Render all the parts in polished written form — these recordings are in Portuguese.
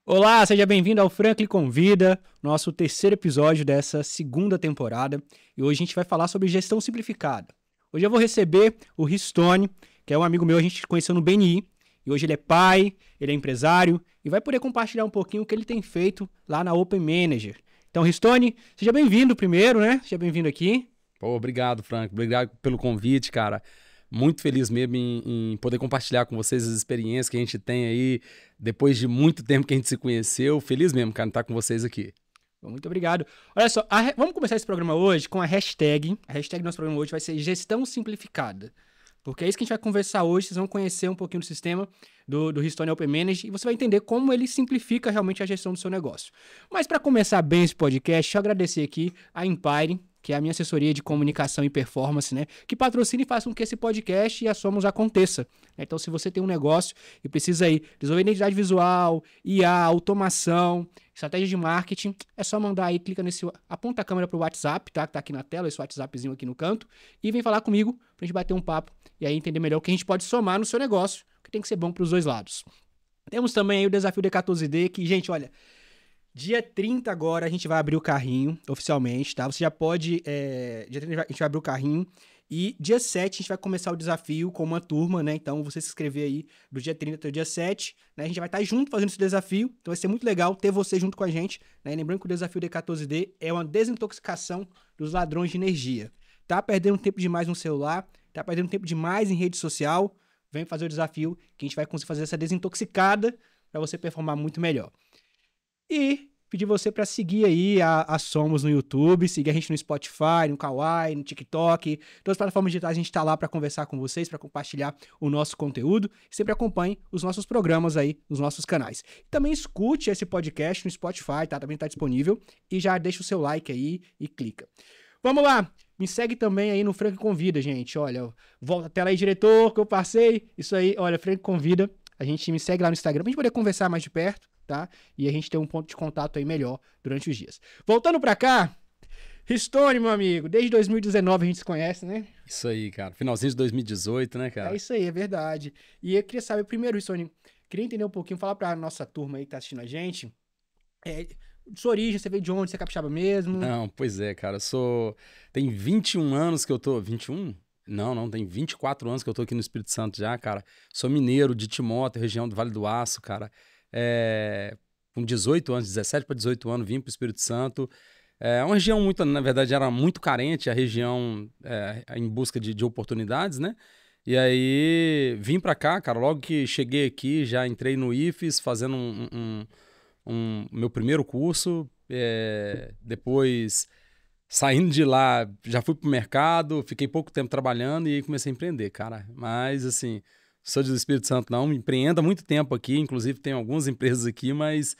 Olá, seja bem-vindo ao Franklin Convida, nosso terceiro episódio dessa segunda temporada. E hoje a gente vai falar sobre gestão simplificada. Hoje eu vou receber o Ristone, que é um amigo meu, a gente conheceu no BNI. E hoje ele é pai, ele é empresário e vai poder compartilhar um pouquinho o que ele tem feito lá na Open Manager. Então, Ristone, seja bem-vindo primeiro, né? Seja bem-vindo aqui. Pô, obrigado, Frank. Obrigado pelo convite, cara. Muito feliz mesmo em poder compartilhar com vocês as experiências que a gente tem aí, depois de muito tempo que a gente se conheceu. Feliz mesmo, cara, de estar com vocês aqui. Muito obrigado. Olha só, vamos começar esse programa hoje com a hashtag. A hashtag do nosso programa hoje vai ser Gestão Simplificada. Porque é isso que a gente vai conversar hoje, vocês vão conhecer um pouquinho do sistema do Ristone Open Manager e você vai entender como ele simplifica realmente a gestão do seu negócio. Mas para começar bem esse podcast, deixa eu agradecer aqui a Empire, que é a minha assessoria de comunicação e performance, né? Que patrocina e faz com que esse podcast e a Somos aconteça. Então, se você tem um negócio e precisa aí desenvolver identidade visual, IA, automação, estratégia de marketing, é só mandar aí, clica nesse, aponta a câmera pro WhatsApp, tá? Que tá aqui na tela, esse WhatsAppzinho aqui no canto, e vem falar comigo pra gente bater um papo e aí entender melhor o que a gente pode somar no seu negócio, que tem que ser bom pros dois lados. Temos também aí o desafio D14D, que, gente, olha, dia 30 agora a gente vai abrir o carrinho, oficialmente, tá? Você já pode, dia 30 a gente vai abrir o carrinho, e dia 7 a gente vai começar o desafio com uma turma, né? Então, você se inscrever aí do dia 30 até o dia 7, né? A gente vai estar junto fazendo esse desafio, então vai ser muito legal ter você junto com a gente, né? E lembrando que o desafio D14D é uma desintoxicação dos ladrões de energia. Tá perdendo tempo demais no celular, tá perdendo tempo demais em rede social, vem fazer o desafio que a gente vai conseguir fazer essa desintoxicada para você performar muito melhor. E pedir você para seguir aí a Somos no YouTube, seguir a gente no Spotify, no Kawaii, no TikTok, todas as plataformas digitais a gente tá lá para conversar com vocês, para compartilhar o nosso conteúdo. Sempre acompanhe os nossos programas aí nos nossos canais. Também escute esse podcast no Spotify, tá? Também tá disponível. E já deixa o seu like aí e clica. Vamos lá! Me segue também aí no Frank Convida, gente. Olha, volta a tela aí, diretor, que eu passei. Isso aí, olha, Frank Convida. A gente me segue lá no Instagram pra gente poder conversar mais de perto, tá? E a gente ter um ponto de contato aí melhor durante os dias. Voltando pra cá, Ristone, meu amigo, desde 2019 a gente se conhece, né? Isso aí, cara. Finalzinho de 2018, né, cara? É isso aí, é verdade. E eu queria saber, primeiro, Ristone, queria entender um pouquinho, falar pra nossa turma aí que tá assistindo a gente, sua origem, você veio de onde? Você é capixaba mesmo? Não, pois é, cara. Tem 21 anos que eu tô... 21? Não, tem 24 anos que eu tô aqui no Espírito Santo já, cara. Sou mineiro de Timóteo, região do Vale do Aço, cara. Com 18 anos, 17 para 18 anos, vim pro Espírito Santo. É uma região muito, na verdade, era muito carente, a região em busca de oportunidades, né? E aí vim pra cá, cara. Logo que cheguei aqui, já entrei no IFES, fazendo meu primeiro curso. Depois, saindo de lá, já fui pro mercado, fiquei pouco tempo trabalhando e aí comecei a empreender, cara. Mas, assim, sou do Espírito Santo, não. Empreendo há muito tempo aqui, inclusive tem algumas empresas aqui, mas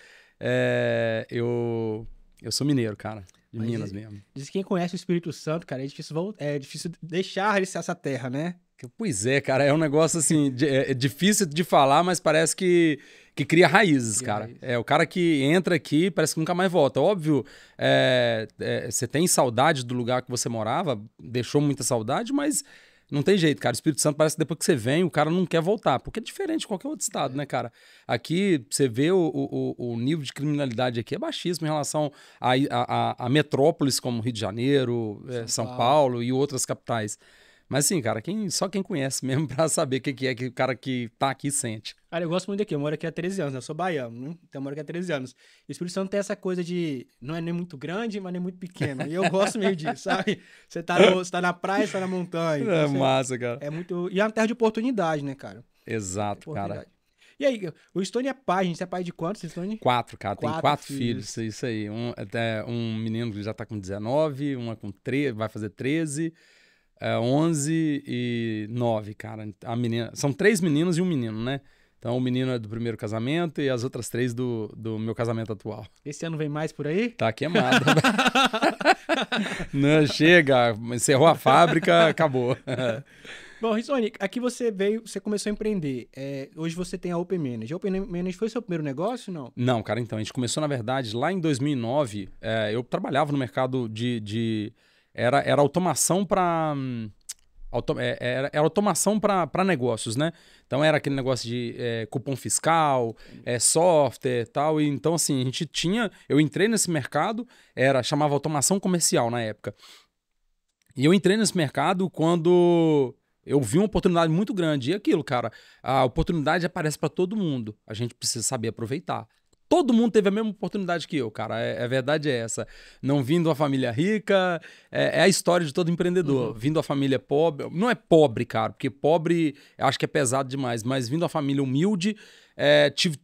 eu sou mineiro, cara. De Minas mesmo. Diz que quem conhece o Espírito Santo, cara, é difícil deixar essa terra, né? Pois é, cara, é um negócio assim, é difícil de falar, mas parece que cria raízes, cara. O cara que entra aqui parece que nunca mais volta. Óbvio, você tem saudade do lugar que você morava, deixou muita saudade, mas não tem jeito, cara. O Espírito Santo parece que depois que você vem, o cara não quer voltar, porque é diferente de qualquer outro estado, né, cara? Aqui, você vê o nível de criminalidade aqui é baixíssimo em relação a metrópoles como Rio de Janeiro, São Paulo e outras capitais. Mas assim, cara, só quem conhece mesmo pra saber o que é que o cara que tá aqui sente. Cara, eu gosto muito daqui. Eu moro aqui há 13 anos, né? Eu sou baiano, né? Então eu moro aqui há 13 anos. E o Espírito Santo tem essa coisa de... Não é nem muito grande, mas nem muito pequeno. E eu gosto meio disso, sabe? Você tá na praia, você tá na montanha. É massa, cara. É muito... E é uma terra de oportunidade, né, cara? Exato, cara. E aí, o Stone é pai, gente. Você é pai de quantos, Stone? 4, cara. Tem 4 filhos. Isso aí. Um menino que já tá com 19, uma com 13, vai fazer 13... 11 e 9, cara. A menina... São 3 meninos e um menino, né? Então o menino é do primeiro casamento e as outras 3 do meu casamento atual. Esse ano vem mais por aí? Tá queimado. Não, chega, encerrou a fábrica, acabou. Bom, Ristone, aqui você começou a empreender. Hoje você tem a Open Manager. A Open Manager foi seu primeiro negócio, não? Não, cara, então, a gente começou, na verdade, lá em 2009. Eu trabalhava no mercado Era automação para era automação para negócios, né? Então era aquele negócio de cupom fiscal, software e tal. E, então, assim, a gente tinha. Eu entrei nesse mercado, chamava automação comercial na época. E eu entrei nesse mercado quando eu vi uma oportunidade muito grande. E aquilo, cara, a oportunidade aparece para todo mundo. A gente precisa saber aproveitar. Todo mundo teve a mesma oportunidade que eu, cara. A verdade é essa. Não vim de uma família rica, é a história de todo empreendedor. Vindo de uma família pobre, não é pobre, cara, porque pobre acho que é pesado demais, mas vindo de uma família humilde, tive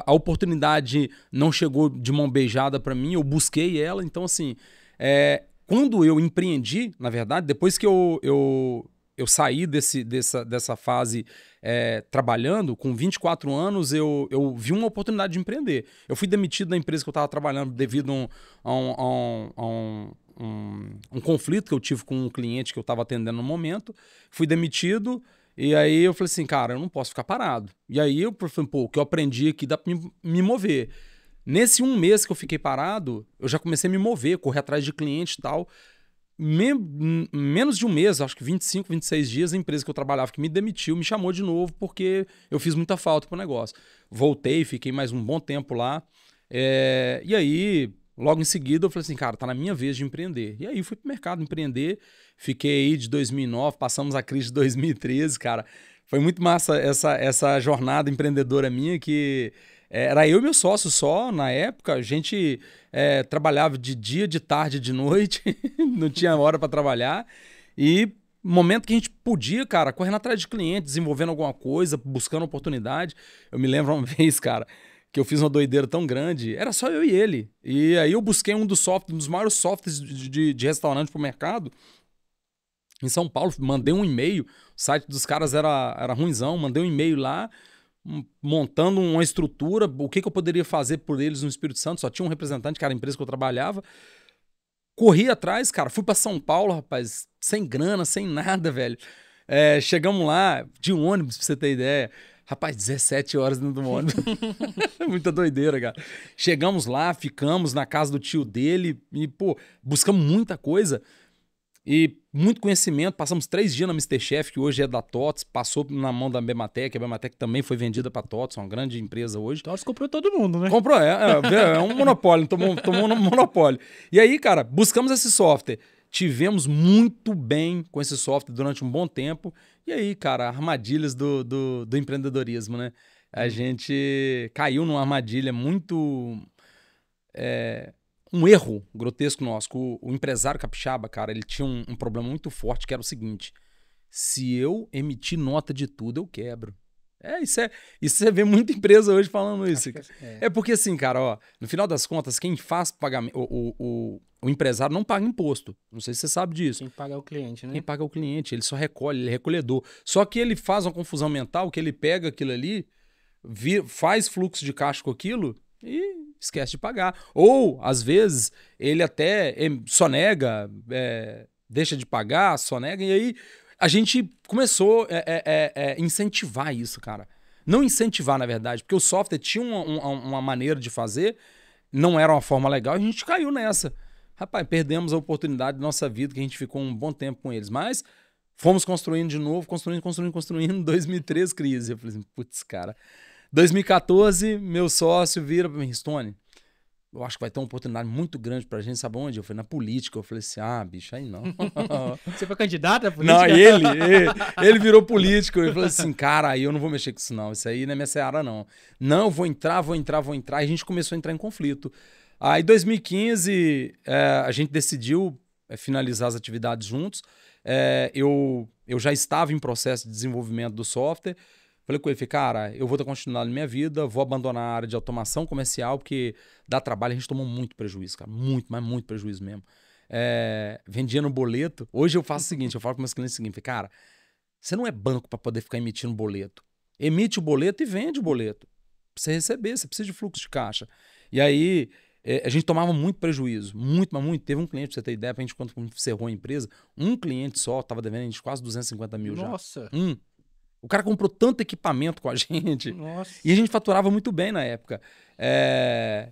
a oportunidade não chegou de mão beijada para mim, eu busquei ela. Então, assim, quando eu empreendi, na verdade, depois que eu saí dessa fase trabalhando, com 24 anos, eu vi uma oportunidade de empreender. Eu fui demitido da empresa que eu estava trabalhando devido a um conflito que eu tive com um cliente que eu estava atendendo no momento. Fui demitido e aí eu falei assim, cara, eu não posso ficar parado. E aí eu falei, pô, o que eu aprendi aqui dá para me mover. Nesse 1 mês que eu fiquei parado, eu já comecei a me mover, correr atrás de cliente e tal. Menos de 1 mês, acho que 25, 26 dias, a empresa que eu trabalhava que me demitiu, me chamou de novo porque eu fiz muita falta pro negócio. Voltei, fiquei mais um bom tempo lá. E aí, logo em seguida, eu falei assim, cara, tá na minha vez de empreender. E aí fui pro mercado empreender, fiquei aí de 2009, passamos a crise de 2013, cara. Foi muito massa essa jornada empreendedora minha que... Era eu e meu sócio só, na época, a gente trabalhava de dia, de tarde, de noite, não tinha hora para trabalhar, e momento que a gente podia, cara, correndo atrás de cliente, desenvolvendo alguma coisa, buscando oportunidade. Eu me lembro uma vez, cara, que eu fiz uma doideira tão grande, era só eu e ele, e aí eu busquei um dos maiores softwares de restaurante pro mercado, em São Paulo, mandei um e-mail, o site dos caras era ruinzão, mandei um e-mail lá, montando uma estrutura, o que eu poderia fazer por eles no Espírito Santo, só tinha um representante, que era a empresa que eu trabalhava, corri atrás, cara, fui para São Paulo, rapaz, sem grana, sem nada, velho, chegamos lá, de um ônibus, pra você ter ideia, rapaz, 17 horas dentro do ônibus, muita doideira, cara, chegamos lá, ficamos na casa do tio dele, e, pô, buscamos muita coisa, e muito conhecimento, passamos 3 dias na Mr. Chef, que hoje é da TOTS, passou na mão da Bematec, a Bematec também foi vendida para a TOTS, uma grande empresa hoje. TOTS comprou todo mundo, né? Comprou, é um monopólio, tomou um monopólio. E aí, cara, buscamos esse software, tivemos muito bem com esse software durante um bom tempo, e aí, cara, armadilhas do empreendedorismo, né? A gente caiu numa armadilha muito... um erro grotesco nosso. O empresário capixaba, cara, ele tinha um problema muito forte, que era o seguinte: se eu emitir nota de tudo, eu quebro. Isso você vê muita empresa hoje falando isso. Porque assim, cara, ó, no final das contas, quem faz pagamento, o empresário não paga imposto. Não sei se você sabe disso. Quem paga é o cliente, né? Quem paga é o cliente, ele só recolhe, ele é recolhedor. Só que ele faz uma confusão mental, que ele pega aquilo ali, faz fluxo de caixa com aquilo e esquece de pagar. Ou, às vezes, ele até sonega, deixa de pagar, sonega, e aí a gente começou a incentivar isso, cara. Não incentivar, na verdade, porque o software tinha uma maneira de fazer, não era uma forma legal, e a gente caiu nessa. Rapaz, perdemos a oportunidade da nossa vida, que a gente ficou um bom tempo com eles, mas fomos construindo de novo, construindo, 2013, crise. Eu falei assim, putz, cara... 2014, meu sócio vira pra mim, Stone, eu acho que vai ter uma oportunidade muito grande pra gente, sabe onde? Eu fui na política, eu falei assim, bicho, aí não. Você foi candidato à política? Não, ele virou político, eu falei assim, cara, aí eu não vou mexer com isso não, isso aí não é minha seara não. Não, eu vou entrar, e a gente começou a entrar em conflito. Aí em 2015, a gente decidiu finalizar as atividades juntos, eu já estava em processo de desenvolvimento do software. Falei com ele, cara, eu vou dar continuidade na minha vida, vou abandonar a área de automação comercial, porque dá trabalho, a gente tomou muito prejuízo, cara, muito, mas muito prejuízo mesmo. Vendia no boleto. Hoje eu faço o seguinte, eu falo com meus clientes o seguinte, cara, você não é banco para poder ficar emitindo boleto. Emite o boleto e vende o boleto. Pra você receber, você precisa de fluxo de caixa. E aí, a gente tomava muito prejuízo, muito, mas muito. Teve um cliente, pra você ter ideia, pra gente, quando encerrou a empresa, um cliente só, tava devendo a gente quase 250 mil já. Nossa! O cara comprou tanto equipamento com a gente. Nossa. E a gente faturava muito bem na época.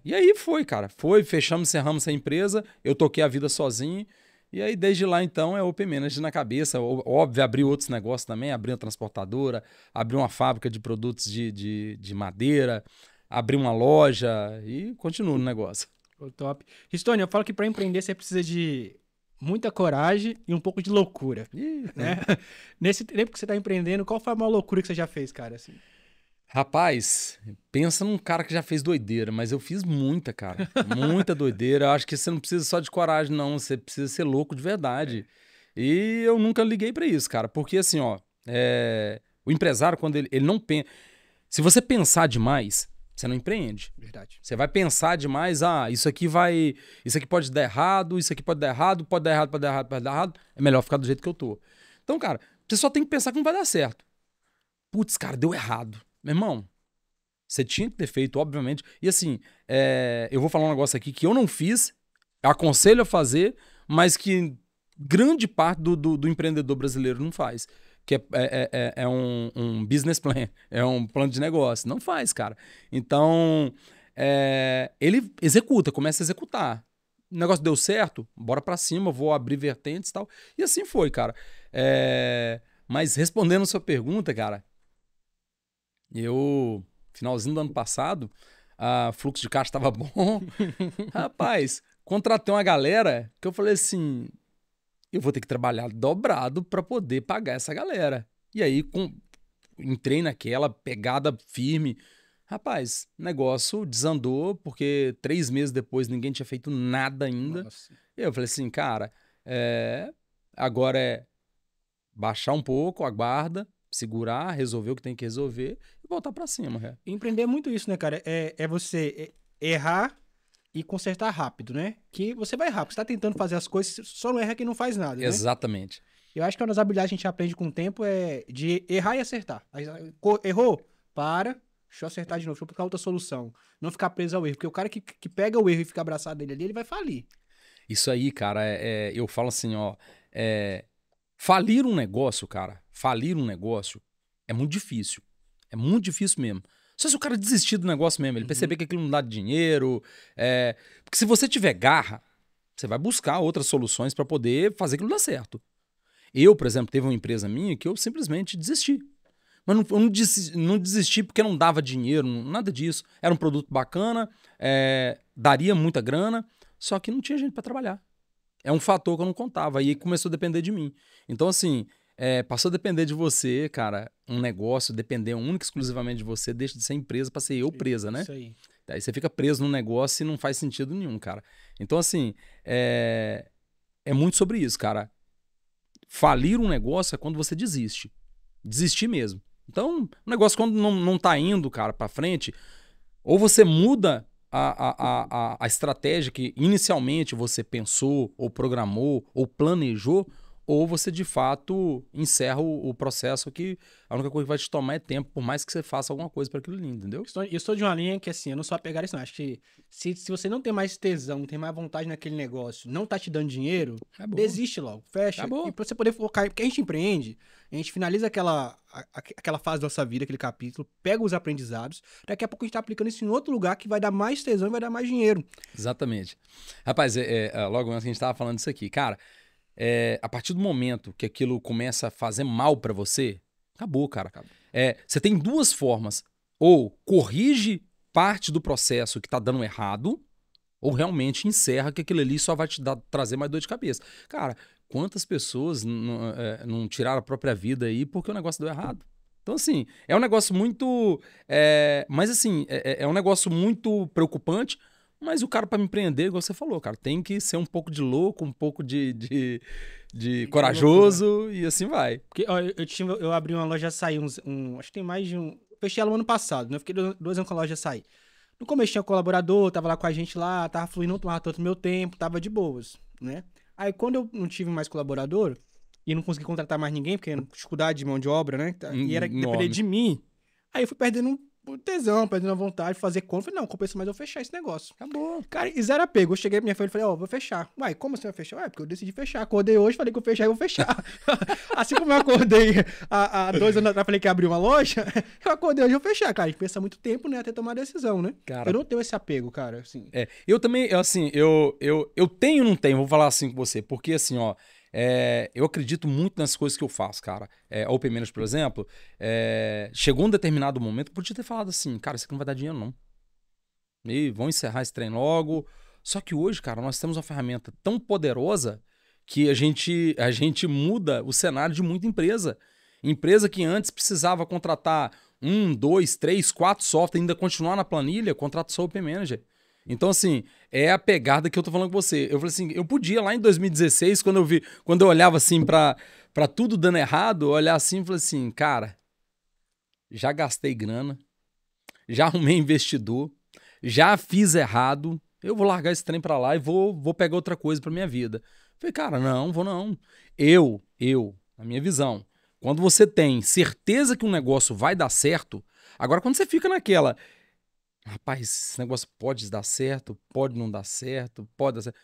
E aí foi, cara. Fechamos, encerramos essa empresa. Eu toquei a vida sozinho. E aí, desde lá, então, é Open Management na cabeça. Óbvio, abri outros negócios também, abri uma transportadora, abri uma fábrica de produtos de madeira, abri uma loja e continuo no negócio. Pô, top. Ristone, eu falo que para empreender você precisa de muita coragem e um pouco de loucura, Ih, né? Nesse tempo que você tá empreendendo, qual foi a maior loucura que você já fez, cara? Assim? Rapaz, pensa num cara que já fez doideira, mas eu fiz muita, cara. Muita doideira. Eu acho que você não precisa só de coragem, não. Você precisa ser louco de verdade. E eu nunca liguei pra isso, cara. Porque assim, ó, o empresário, quando ele não pensa. Se você pensar demais, você não empreende. Verdade. Você vai pensar demais, isso aqui vai. Isso aqui pode dar errado, isso aqui pode dar errado, pode dar errado, pode dar errado, pode dar errado. É melhor ficar do jeito que eu tô. Então, cara, você só tem que pensar que não vai dar certo. Putz, cara, deu errado. Meu irmão, você tinha que ter feito, obviamente. E assim, eu vou falar um negócio aqui que eu não fiz, aconselho a fazer, mas que grande parte do empreendedor brasileiro não faz. Que é um business plan, é um plano de negócio. Não faz, cara. Então, ele executa, começa a executar. O negócio deu certo, bora pra cima, vou abrir vertentes e tal. E assim foi, cara. Mas respondendo a sua pergunta, cara, finalzinho do ano passado, fluxo de caixa estava bom. Rapaz, contratei uma galera que eu falei assim, eu vou ter que trabalhar dobrado para poder pagar essa galera. E aí, entrei naquela pegada firme. Rapaz, negócio desandou, porque 3 meses depois ninguém tinha feito nada ainda. Nossa. E eu falei assim, cara, agora é baixar um pouco a guarda, segurar, resolver o que tem que resolver e voltar pra cima. Cara. Empreender é muito isso, né, cara? É você errar e consertar rápido, né? Que você vai errar, porque você tá tentando fazer as coisas, só não erra quem não faz nada, né? Exatamente. Eu acho que uma das habilidades que a gente aprende com o tempo é de errar e acertar. Errou? Para, deixa eu acertar de novo, deixa eu buscar outra solução. Não ficar preso ao erro, porque o cara que pega o erro e fica abraçado dele ali, ele vai falir. Isso aí, cara, eu falo assim, ó, falir um negócio, cara, é muito difícil. É muito difícil mesmo. Só se o cara desistir do negócio mesmo, ele perceber que aquilo não dá dinheiro. Porque se você tiver garra, você vai buscar outras soluções para poder fazer aquilo dar certo. Eu, por exemplo, teve uma empresa minha que eu simplesmente desisti. Mas eu não desisti porque não dava dinheiro, nada disso. Era um produto bacana, daria muita grana, só que não tinha gente para trabalhar. É um fator que eu não contava. Aí começou a depender de mim. Então, assim, passou a depender de você, cara, um negócio, depender única e exclusivamente de você, deixa de ser empresa para ser eu presa, né? Isso aí. Aí você fica preso num negócio e não faz sentido nenhum, cara. Então, assim, é muito sobre isso, cara. Falir um negócio é quando você desiste. Desistir mesmo. Então, o negócio quando não tá indo, cara, pra frente, ou você muda a estratégia que inicialmente você pensou, ou programou, ou planejou, ou você de fato encerra o processo que a única coisa que vai te tomar é tempo, por mais que você faça alguma coisa para aquilo ali, entendeu? Eu estou de uma linha que, assim, eu não sou apegado a isso, não. Acho que se você não tem mais tesão, não tem mais vontade naquele negócio, não tá te dando dinheiro, desiste logo, fecha. Acabou. E pra você poder focar, porque a gente empreende, a gente finaliza aquela fase da nossa vida, aquele capítulo, pega os aprendizados, daqui a pouco a gente tá aplicando isso em outro lugar que vai dar mais tesão e vai dar mais dinheiro. Exatamente. Rapaz, logo antes que a gente tava falando disso aqui, cara, a partir do momento que aquilo começa a fazer mal pra você, acabou, cara. Você tem 2 formas. Ou corrige parte do processo que tá dando errado, ou realmente encerra que aquilo ali só vai te trazer mais dor de cabeça. Cara, quantas pessoas não tiraram a própria vida aí porque o negócio deu errado? Então, assim, é um negócio muito... mas, assim, é um negócio muito preocupante, mas o cara, para me empreender, igual você falou, cara, tem que ser um pouco de louco, um pouco de corajoso e assim vai. Porque ó, eu abri uma loja açaí, acho que tem mais de um... Fechei ela no ano passado, né? Eu fiquei 2 anos com a loja açaí. No começo tinha colaborador, tava lá com a gente lá, tava fluindo, não tomava tanto meu tempo, tava de boas, né? Aí quando eu não tive mais colaborador e não consegui contratar mais ninguém, porque era dificuldade de mão de obra, né? E era depender de mim, aí eu fui perdendo por tesão, perdendo a vontade, fazer conta. Eu falei, não, compensa mais eu fechar esse negócio. Acabou. Cara, e zero apego. Eu cheguei pra minha família e falei, ó, vou fechar. Uai, como você vai fechar? Ué, porque eu decidi fechar. Acordei hoje, falei que eu fechar e vou fechar. Assim como eu acordei há 2 anos atrás, falei que ia abrir uma loja, eu acordei hoje e vou fechar, cara. A gente pensa muito tempo, né, até tomar a decisão, né? Cara, Eu não tenho esse apego, cara, assim. eu também, assim, eu tenho e não tenho, vou falar assim com você, porque assim, ó, eu acredito muito nas coisas que eu faço, cara. A Open Manage, por exemplo, chegou um determinado momento que eu podia ter falado assim, cara, isso aqui não vai dar dinheiro, não. E vão encerrar esse trem logo. Só que hoje, cara, nós temos uma ferramenta tão poderosa que a gente muda o cenário de muita empresa. Empresa que antes precisava contratar 1, 2, 3, 4 softwares, ainda continuar na planilha, contrata só o Open Manager. Então, assim, é a pegada que eu tô falando com você. Eu falei assim, eu podia lá em 2016, quando eu olhava assim pra tudo dando errado, olhar assim e falei assim, cara, já gastei grana, já arrumei investidor, já fiz errado, eu vou largar esse trem pra lá e vou pegar outra coisa pra minha vida. Falei, cara, não, vou não. Na minha visão, quando você tem certeza que um negócio vai dar certo, agora quando você fica naquela, rapaz, esse negócio pode dar certo, pode não dar certo, pode dar certo,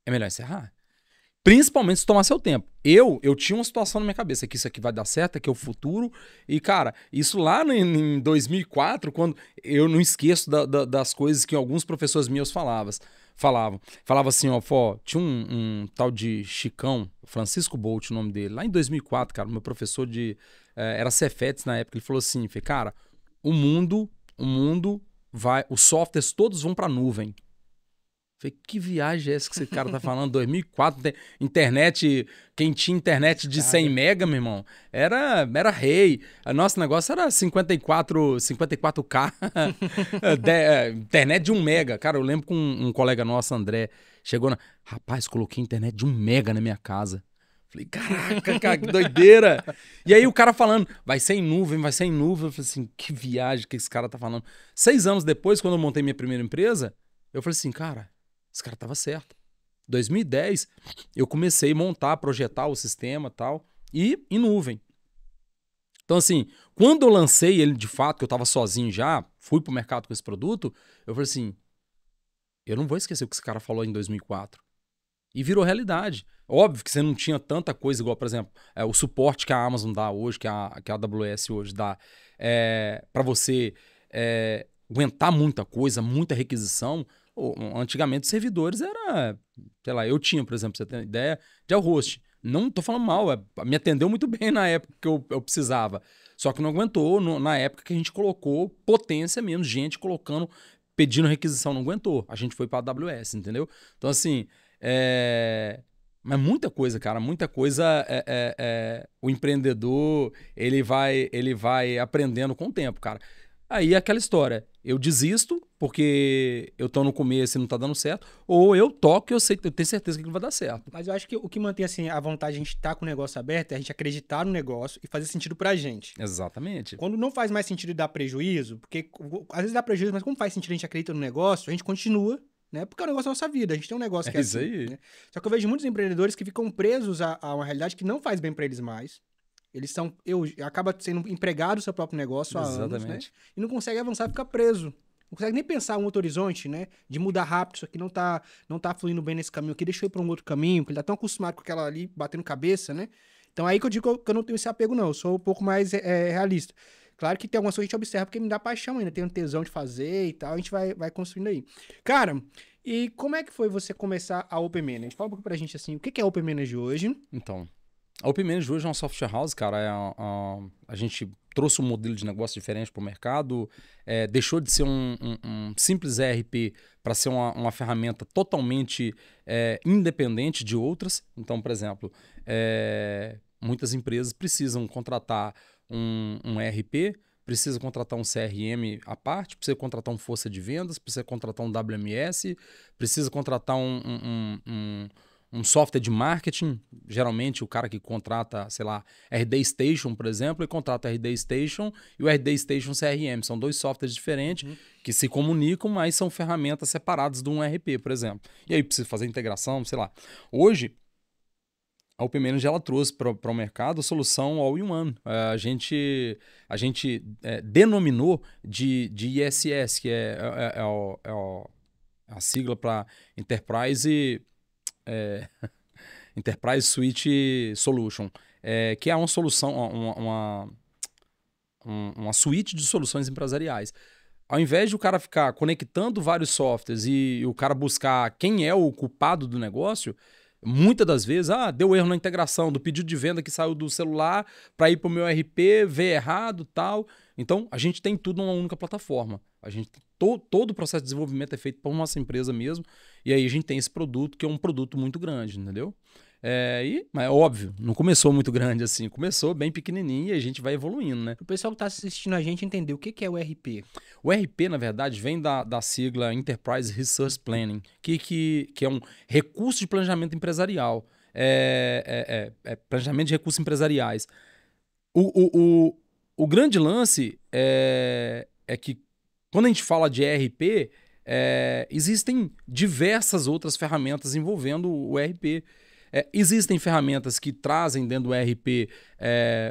é melhor encerrar. Principalmente se tomar seu tempo. Eu tinha uma situação na minha cabeça que isso aqui vai dar certo, que é o futuro. E, cara, isso lá em 2004, quando eu não esqueço das coisas que alguns professores meus falavam assim, ó, tinha um tal de Chicão, Francisco Bolt, o nome dele, lá em 2004, cara, meu professor era Cefetes na época, ele falou assim, cara, o mundo vai, os softwares todos vão pra nuvem. Falei, que viagem é essa que esse cara tá falando? 2004, internet, quem tinha internet de 100 mega, meu irmão, era rei. O nosso negócio era 54K, internet de 1 mega. Cara, eu lembro que um colega nosso, André, chegou rapaz, coloquei internet de 1 mega na minha casa. Falei, caraca, cara, que doideira. E aí o cara falando, vai ser em nuvem. Eu falei assim, que viagem que esse cara tá falando. 6 anos depois, quando eu montei minha primeira empresa, eu falei assim, cara, esse cara tava certo. 2010, eu comecei a montar, projetar o sistema e tal, e em nuvem. Então, assim, quando eu lancei ele de fato, que eu tava sozinho já, fui pro mercado com esse produto, eu falei assim, eu não vou esquecer o que esse cara falou em 2004. E virou realidade. Óbvio que você não tinha tanta coisa igual, por exemplo, o suporte que a Amazon dá hoje, que a AWS hoje dá, para você aguentar muita coisa, muita requisição. Antigamente os servidores era, sei lá, eu tinha, por exemplo, pra você ter ideia, de host. Não tô falando mal, me atendeu muito bem na época que eu precisava. Só que não aguentou na época que a gente colocou potência mesmo, gente colocando, pedindo requisição, não aguentou. A gente foi pra AWS, entendeu? Então, assim, mas muita coisa, cara, muita coisa o empreendedor, ele vai aprendendo com o tempo, cara. Aí é aquela história, eu desisto porque eu tô no começo e não tá dando certo, ou eu toco e eu tenho certeza que aquilo vai dar certo. Mas eu acho que o que mantém assim, a vontade de a gente estar com o negócio aberto é a gente acreditar no negócio e fazer sentido pra gente. Exatamente. Quando não faz mais sentido e dá prejuízo, porque às vezes dá prejuízo, mas como faz sentido a gente acredita no negócio, a gente continua, né? Porque é um negócio da nossa vida, a gente tem um negócio que é isso assim, aí. né? Só que eu vejo muitos empreendedores que ficam presos a uma realidade que não faz bem pra eles mais. Eles acaba sendo empregado do seu próprio negócio há anos, né? E não consegue avançar, fica preso. Não consegue nem pensar um outro horizonte, né? De mudar rápido, isso aqui não tá fluindo bem nesse caminho aqui, deixa eu ir pra um outro caminho, porque ele tá tão acostumado com aquela ali, batendo cabeça, né? Então aí que eu digo que eu não tenho esse apego, não. Eu sou um pouco mais realista. Claro que tem algumas coisas que a gente observa porque me dá paixão ainda, tem um tesão de fazer e tal, a gente vai construindo aí. Cara, e como é que foi você começar a Open Manage? Fala um pouco pra gente assim, o que é a Open Manage hoje? Então, a Open Manage hoje é uma software house, cara. A gente trouxe um modelo de negócio diferente para o mercado, deixou de ser um simples ERP para ser uma ferramenta totalmente independente de outras. Então, por exemplo, muitas empresas precisam contratar um ERP, precisa contratar um CRM à parte, precisa contratar um força de vendas, precisa contratar um WMS, precisa contratar um software de marketing. Geralmente o cara que contrata, sei lá, RD Station, por exemplo, ele contrata o RD Station e o RD Station CRM. São 2 softwares diferentes que se comunicam, mas são ferramentas separadas de um ERP, por exemplo. E aí precisa fazer integração, sei lá. Hoje, a Open Manager ela trouxe para o mercado a solução all-in-one. A gente denominou de ISS, que é a sigla para Enterprise Suite Solution, que é uma solução, uma suíte de soluções empresariais. Ao invés de o cara ficar conectando vários softwares e o cara buscar quem é o culpado do negócio, muitas das vezes, deu erro na integração do pedido de venda que saiu do celular para ir para o meu ERP, ver errado tal. Então, a gente tem tudo numa única plataforma. A gente todo o processo de desenvolvimento é feito por nossa empresa mesmo. E aí a gente tem esse produto que é um produto muito grande, entendeu? Mas é óbvio, não começou muito grande assim, começou bem pequenininho e a gente vai evoluindo, né? O pessoal que está assistindo a gente entender o que é o ERP. O ERP, na verdade, vem da sigla Enterprise Resource Planning, que é um recurso de planejamento empresarial, planejamento de recursos empresariais. O grande lance é que quando a gente fala de ERP, existem diversas outras ferramentas envolvendo o ERP. Existem ferramentas que trazem dentro do ERP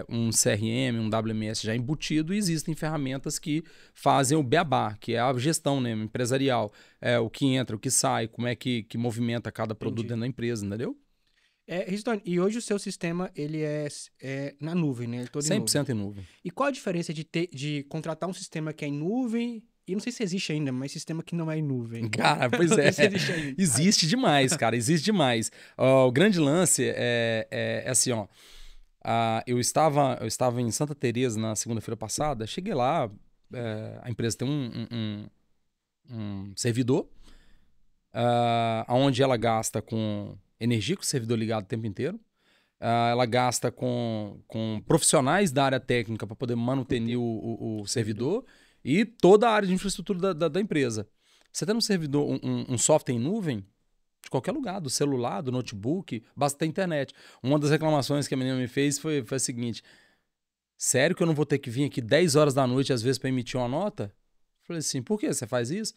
um CRM, um WMS já embutido, e existem ferramentas que fazem o beabá, que é a gestão, né, empresarial, o que entra, o que sai, como é que movimenta cada produto dentro da empresa, entendeu? Ristone, e hoje o seu sistema ele é na nuvem, né? Ele todo 100% em nuvem. E qual a diferença de contratar um sistema que é em nuvem? E não sei se existe ainda, mas sistema que não é em nuvem. Cara, pois é. Existe demais, cara. Existe demais. O grande lance é assim, ó. Eu estava em Santa Teresa na segunda-feira passada. Cheguei lá, a empresa tem um servidor, onde ela gasta com energia, com o servidor ligado o tempo inteiro. Ela gasta com profissionais da área técnica para poder manutenir o servidor. E toda a área de infraestrutura da empresa. Você tem um servidor, um software em nuvem, de qualquer lugar, do celular, do notebook, basta ter internet. Uma das reclamações que a menina me fez foi a seguinte: sério que eu não vou ter que vir aqui 10 horas da noite, às vezes, para emitir uma nota? Eu falei assim, por que você faz isso?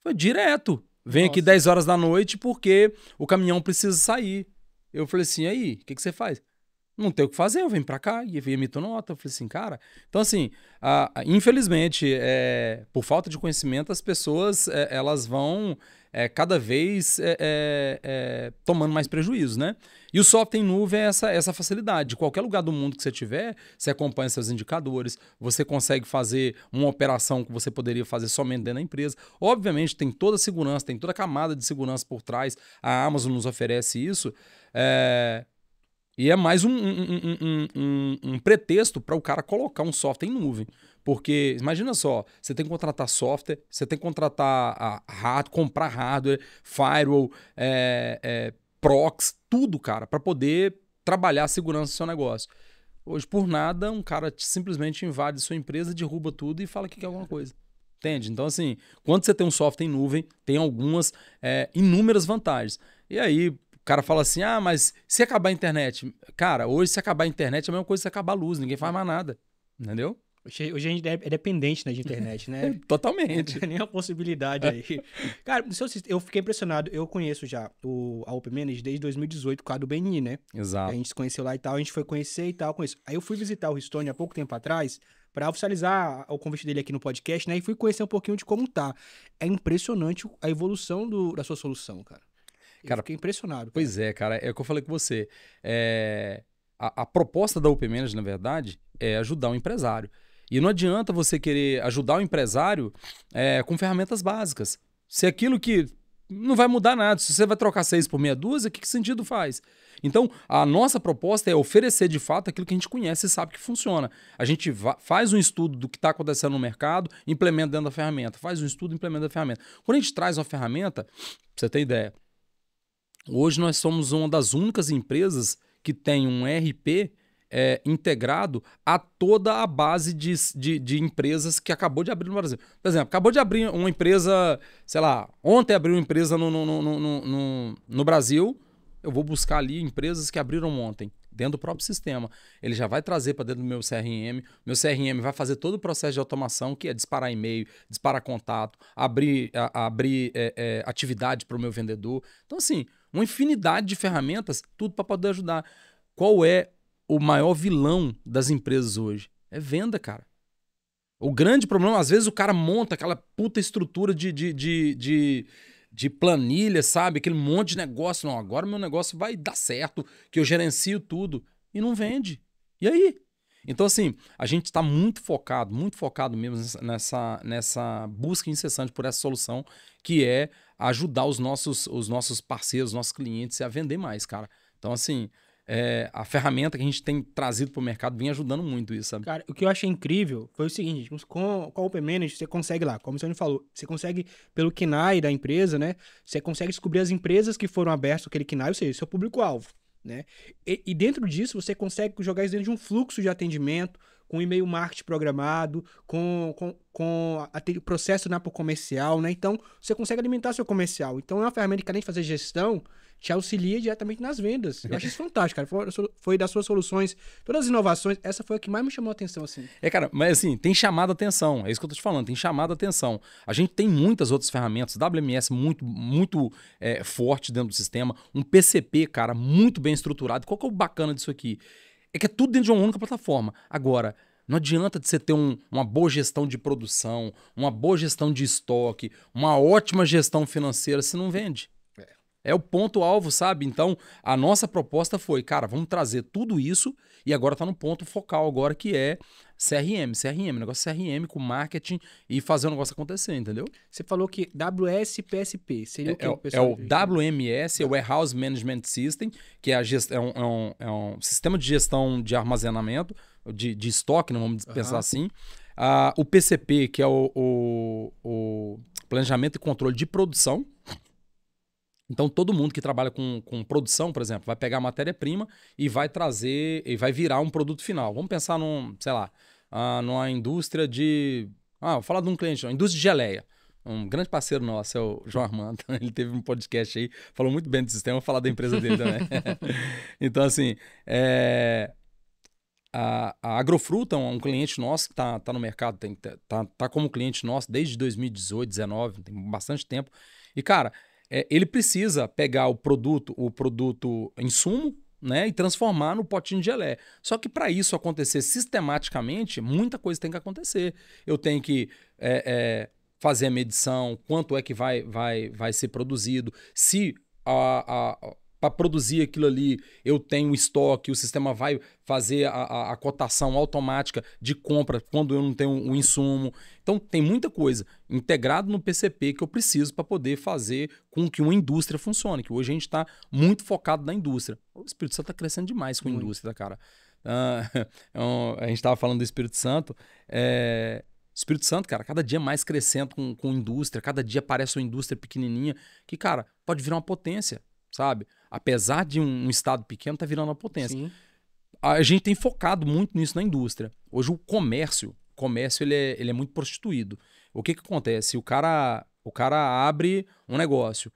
Foi direto. Vem aqui 10 horas da noite porque o caminhão precisa sair. Eu falei assim, aí, o que você faz? Não tem o que fazer, eu venho pra cá e emito nota. Eu falei assim, cara... Então, assim, infelizmente, por falta de conhecimento, as pessoas elas vão cada vez tomando mais prejuízo, né? E o software em nuvem é essa facilidade. De qualquer lugar do mundo que você tiver, você acompanha seus indicadores, você consegue fazer uma operação que você poderia fazer somente dentro da empresa. Obviamente, tem toda a segurança, tem toda a camada de segurança por trás. A Amazon nos oferece isso. E é mais um pretexto para o cara colocar um software em nuvem. Porque, imagina só, você tem que contratar software, você tem que contratar comprar hardware, firewall, proxy, tudo, cara, para poder trabalhar a segurança do seu negócio. Hoje, por nada, um cara simplesmente invade sua empresa, derruba tudo e fala que quer alguma coisa. Entende? Então, assim, quando você tem um software em nuvem, tem algumas inúmeras vantagens. E aí... O cara fala assim, mas se acabar a internet... Cara, hoje se acabar a internet é a mesma coisa que se acabar a luz. Ninguém faz mais nada. Entendeu? Hoje a gente é dependente, né, de internet, né? Totalmente. Não tem nem a possibilidade aí. Cara, eu fiquei impressionado. Eu conheço já a Open Manager desde 2018, com a do BNI, né? Exato. A gente se conheceu lá e tal, a gente foi conhecer e tal, com isso. Aí eu fui visitar o Ristone há pouco tempo atrás para oficializar o convite dele aqui no podcast, né? E fui conhecer um pouquinho de como tá. É impressionante a evolução da sua solução, cara. Cara, fiquei impressionado. Pois é, cara. É o que eu falei com você. A proposta da Open Manager, na verdade, é ajudar o empresário. E não adianta você querer ajudar o empresário com ferramentas básicas. Se aquilo que não vai mudar nada, se você vai trocar 6 por meia dúzia, que sentido faz? Então, a nossa proposta é oferecer de fato aquilo que a gente conhece e sabe que funciona. A gente faz um estudo do que está acontecendo no mercado, implementa dentro da ferramenta. Faz um estudo, implementa dentro da ferramenta. Quando a gente traz uma ferramenta, pra você ter ideia, hoje nós somos uma das únicas empresas que tem um ERP integrado a toda a base de empresas que acabou de abrir no Brasil. Por exemplo, acabou de abrir uma empresa, sei lá, ontem abriu uma empresa no Brasil, eu vou buscar ali empresas que abriram ontem, dentro do próprio sistema. Ele já vai trazer para dentro do meu CRM, meu CRM vai fazer todo o processo de automação, que é disparar e-mail, disparar contato, abrir atividade para o meu vendedor. Então, assim, uma infinidade de ferramentas, tudo para poder ajudar. qual é o maior vilão das empresas hoje? É venda, cara. O grande problema, às vezes o cara monta aquela puta estrutura de planilha, sabe? Aquele monte de negócio. Não, agora meu negócio vai dar certo, que eu gerencio tudo. E não vende. E aí? Então, assim, a gente está muito focado mesmo nessa busca incessante por essa solução, que é ajudar os nossos parceiros, os nossos clientes a vender mais, cara. Então, assim, a ferramenta que a gente tem trazido para o mercado vem ajudando muito isso, sabe? Cara, o que eu achei incrível foi o seguinte, com a Open Manage, você consegue lá, como o Sônia falou, você consegue, pelo KNAI da empresa, né? Você consegue descobrir as empresas que foram abertas aquele KNAI, ou seja, seu público-alvo, né? E dentro disso, você consegue jogar isso dentro de um fluxo de atendimento, com e-mail marketing programado, com o processo por comercial, né? Então, você consegue alimentar seu comercial. Então, é uma ferramenta que, além de fazer gestão, te auxilia diretamente nas vendas. Eu acho isso fantástico, cara. Foi das suas soluções, todas as inovações, essa foi a que mais me chamou a atenção, assim. Cara, mas assim, tem chamado a atenção. É isso que eu tô te falando, tem chamado a atenção. A gente tem muitas outras ferramentas, WMS muito forte dentro do sistema, um PCP, cara, muito bem estruturado. Qual que é o bacana disso aqui? É que é tudo dentro de uma única plataforma. Agora, não adianta de você ter uma boa gestão de produção, uma boa gestão de estoque, uma ótima gestão financeira se não vende. É o ponto-alvo, sabe? Então, a nossa proposta foi, cara, vamos trazer tudo isso e agora tá no ponto focal agora que é CRM, negócio CRM com marketing e fazer o negócio acontecer, entendeu? Você falou que WSPSP, seria o que? É o WMS, é o Warehouse Management System, que é um sistema de gestão de armazenamento, de estoque, não vamos pensar assim. O PCP, que é o Planejamento e Controle de Produção. Então, todo mundo que trabalha com produção, por exemplo, vai pegar a matéria-prima e vai trazer, e vai virar um produto final. Vamos pensar numa indústria de... vou falar de um cliente, uma indústria de geleia. Um grande parceiro nosso é o João Armando. Ele teve um podcast aí, falou muito bem do sistema, vou falar da empresa dele também. Então, assim, a Agrofruta é um cliente nosso que está no mercado, tá como cliente nosso desde 2018, 2019, tem bastante tempo. E, cara... ele precisa pegar o produto insumo, né, e transformar no potinho de gelé. Só que para isso acontecer sistematicamente, muita coisa tem que acontecer. Eu tenho que fazer a medição, quanto é que vai ser produzido, se para produzir aquilo ali eu tenho estoque, o sistema vai fazer a cotação automática de compra quando eu não tenho o insumo. Então tem muita coisa integrado no PCP que eu preciso para poder fazer com que uma indústria funcione, que hoje a gente está muito focado na indústria. O Espírito Santo está crescendo demais com a indústria, cara. A gente estava falando do Espírito Santo, Espírito Santo, cara, cada dia mais crescendo com indústria, cada dia aparece uma indústria pequenininha que, cara, pode virar uma potência, sabe? Apesar de um estado pequeno, tá virando uma potência. Sim. A gente tem focado muito nisso na indústria. Hoje o comércio ele é muito prostituído. O que acontece? O cara abre um negócio,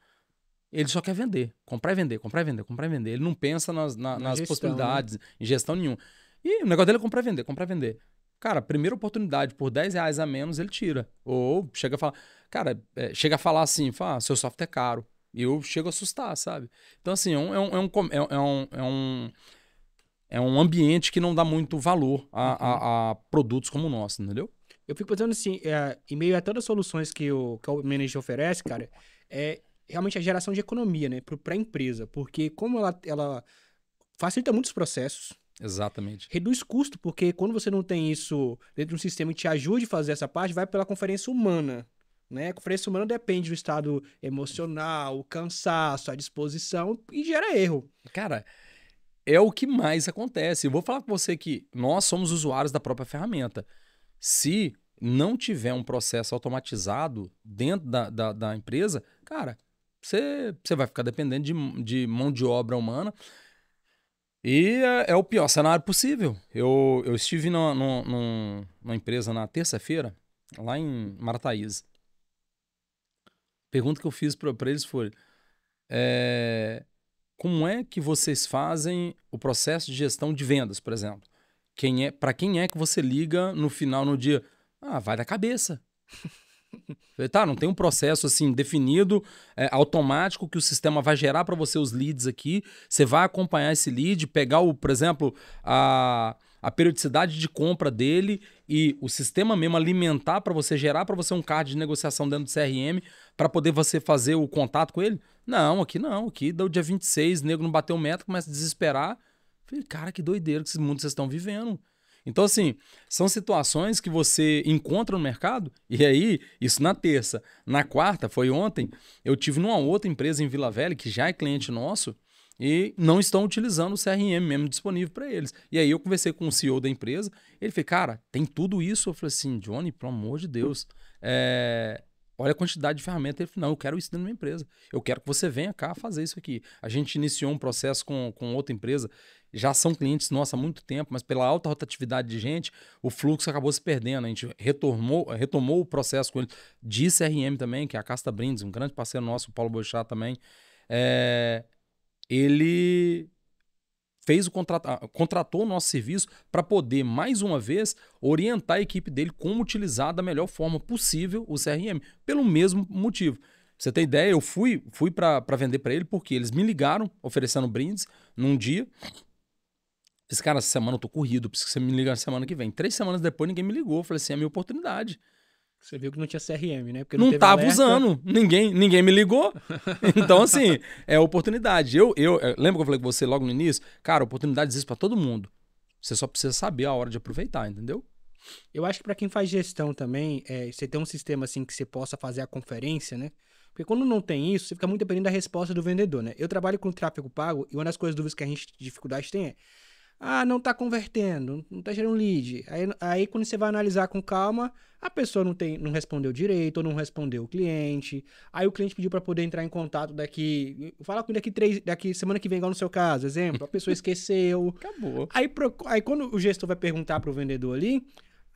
ele só quer vender, comprar e vender, comprar e vender, comprar e vender. Ele não pensa nas gestão, possibilidades, né? Em gestão nenhuma. E o negócio dele é comprar e vender, comprar e vender. Cara, primeira oportunidade, por R$10 a menos, ele tira. Ou chega a falar... Cara, chega a falar assim, seu software é caro. E eu chego a assustar, sabe? Então, assim, é um ambiente que não dá muito valor a produtos como o nosso, entendeu? Eu fico pensando assim, em meio a todas as soluções que o Manager oferece, cara, é realmente a geração de economia, né, para a empresa. Porque como ela facilita muitos processos. Exatamente. Reduz custo, porque quando você não tem isso dentro de um sistema que te ajude a fazer essa parte, vai pela conferência humana. Né? A conferência humana depende do estado emocional, o cansaço, a disposição e gera erro. Cara, é o que mais acontece. Eu vou falar com você que nós somos usuários da própria ferramenta. Se não tiver um processo automatizado dentro da empresa, cara, você vai ficar dependendo de mão de obra humana. E é o pior cenário possível. Eu estive numa empresa na terça-feira, lá em Marataízes. Pergunta que eu fiz para eles foi: como é que vocês fazem o processo de gestão de vendas, por exemplo? Para quem é que você liga no final, no dia? Vai da cabeça. Falei, tá, não tem um processo assim definido, automático, que o sistema vai gerar para você os leads aqui. Você vai acompanhar esse lead, pegar, por exemplo, a periodicidade de compra dele e o sistema mesmo alimentar para você, gerar para você um card de negociação dentro do CRM para poder você fazer o contato com ele. Não. Aqui dá o dia 26, o nego não bateu meta, começa a desesperar. Falei, cara, que doideira que esse mundo vocês estão vivendo. Então, assim, são situações que você encontra no mercado, e aí, isso na terça. Na quarta, foi ontem, eu tive numa outra empresa em Vila Velha, que já é cliente nosso, e não estão utilizando o CRM mesmo disponível para eles. E aí eu conversei com o CEO da empresa, ele falou, cara, tem tudo isso? Eu falei assim, Johnny, pelo amor de Deus, olha a quantidade de ferramentas. Ele falou, não, eu quero isso dentro da minha empresa. Eu quero que você venha cá fazer isso aqui. A gente iniciou um processo com outra empresa, já são clientes nossos há muito tempo, mas pela alta rotatividade de gente, o fluxo acabou se perdendo. A gente retomou o processo com ele de CRM também, que é a Casta Brindes, um grande parceiro nosso, o Paulo Boixá também. Ele contratou o nosso serviço para poder, mais uma vez, orientar a equipe dele como utilizar da melhor forma possível o CRM, pelo mesmo motivo. Pra você ter ideia, eu fui para vender para ele porque eles me ligaram oferecendo brindes num dia. Esse cara, essa semana eu tô corrido, preciso que você me liga na semana que vem. 3 semanas depois ninguém me ligou, eu falei assim, é a minha oportunidade. Você viu que não tinha CRM, né? Porque não teve tava alerta. usando, ninguém me ligou. Então, assim, é oportunidade. Lembra que eu falei com você logo no início? Cara, oportunidade existe para todo mundo. Você só precisa saber a hora de aproveitar, entendeu? Eu acho que para quem faz gestão também, você tem um sistema assim que você possa fazer a conferência, né? Porque quando não tem isso, você fica muito dependendo da resposta do vendedor, né? Eu trabalho com tráfego pago e uma das coisas dúvidas que a gente dificuldade tem não tá convertendo, não tá gerando lead. Aí quando você vai analisar com calma, a pessoa não respondeu direito, ou não respondeu o cliente. Aí o cliente pediu para poder entrar em contato fala com daqui semana que vem, igual no seu caso, exemplo, a pessoa esqueceu. Acabou. Aí quando o gestor vai perguntar pro vendedor ali,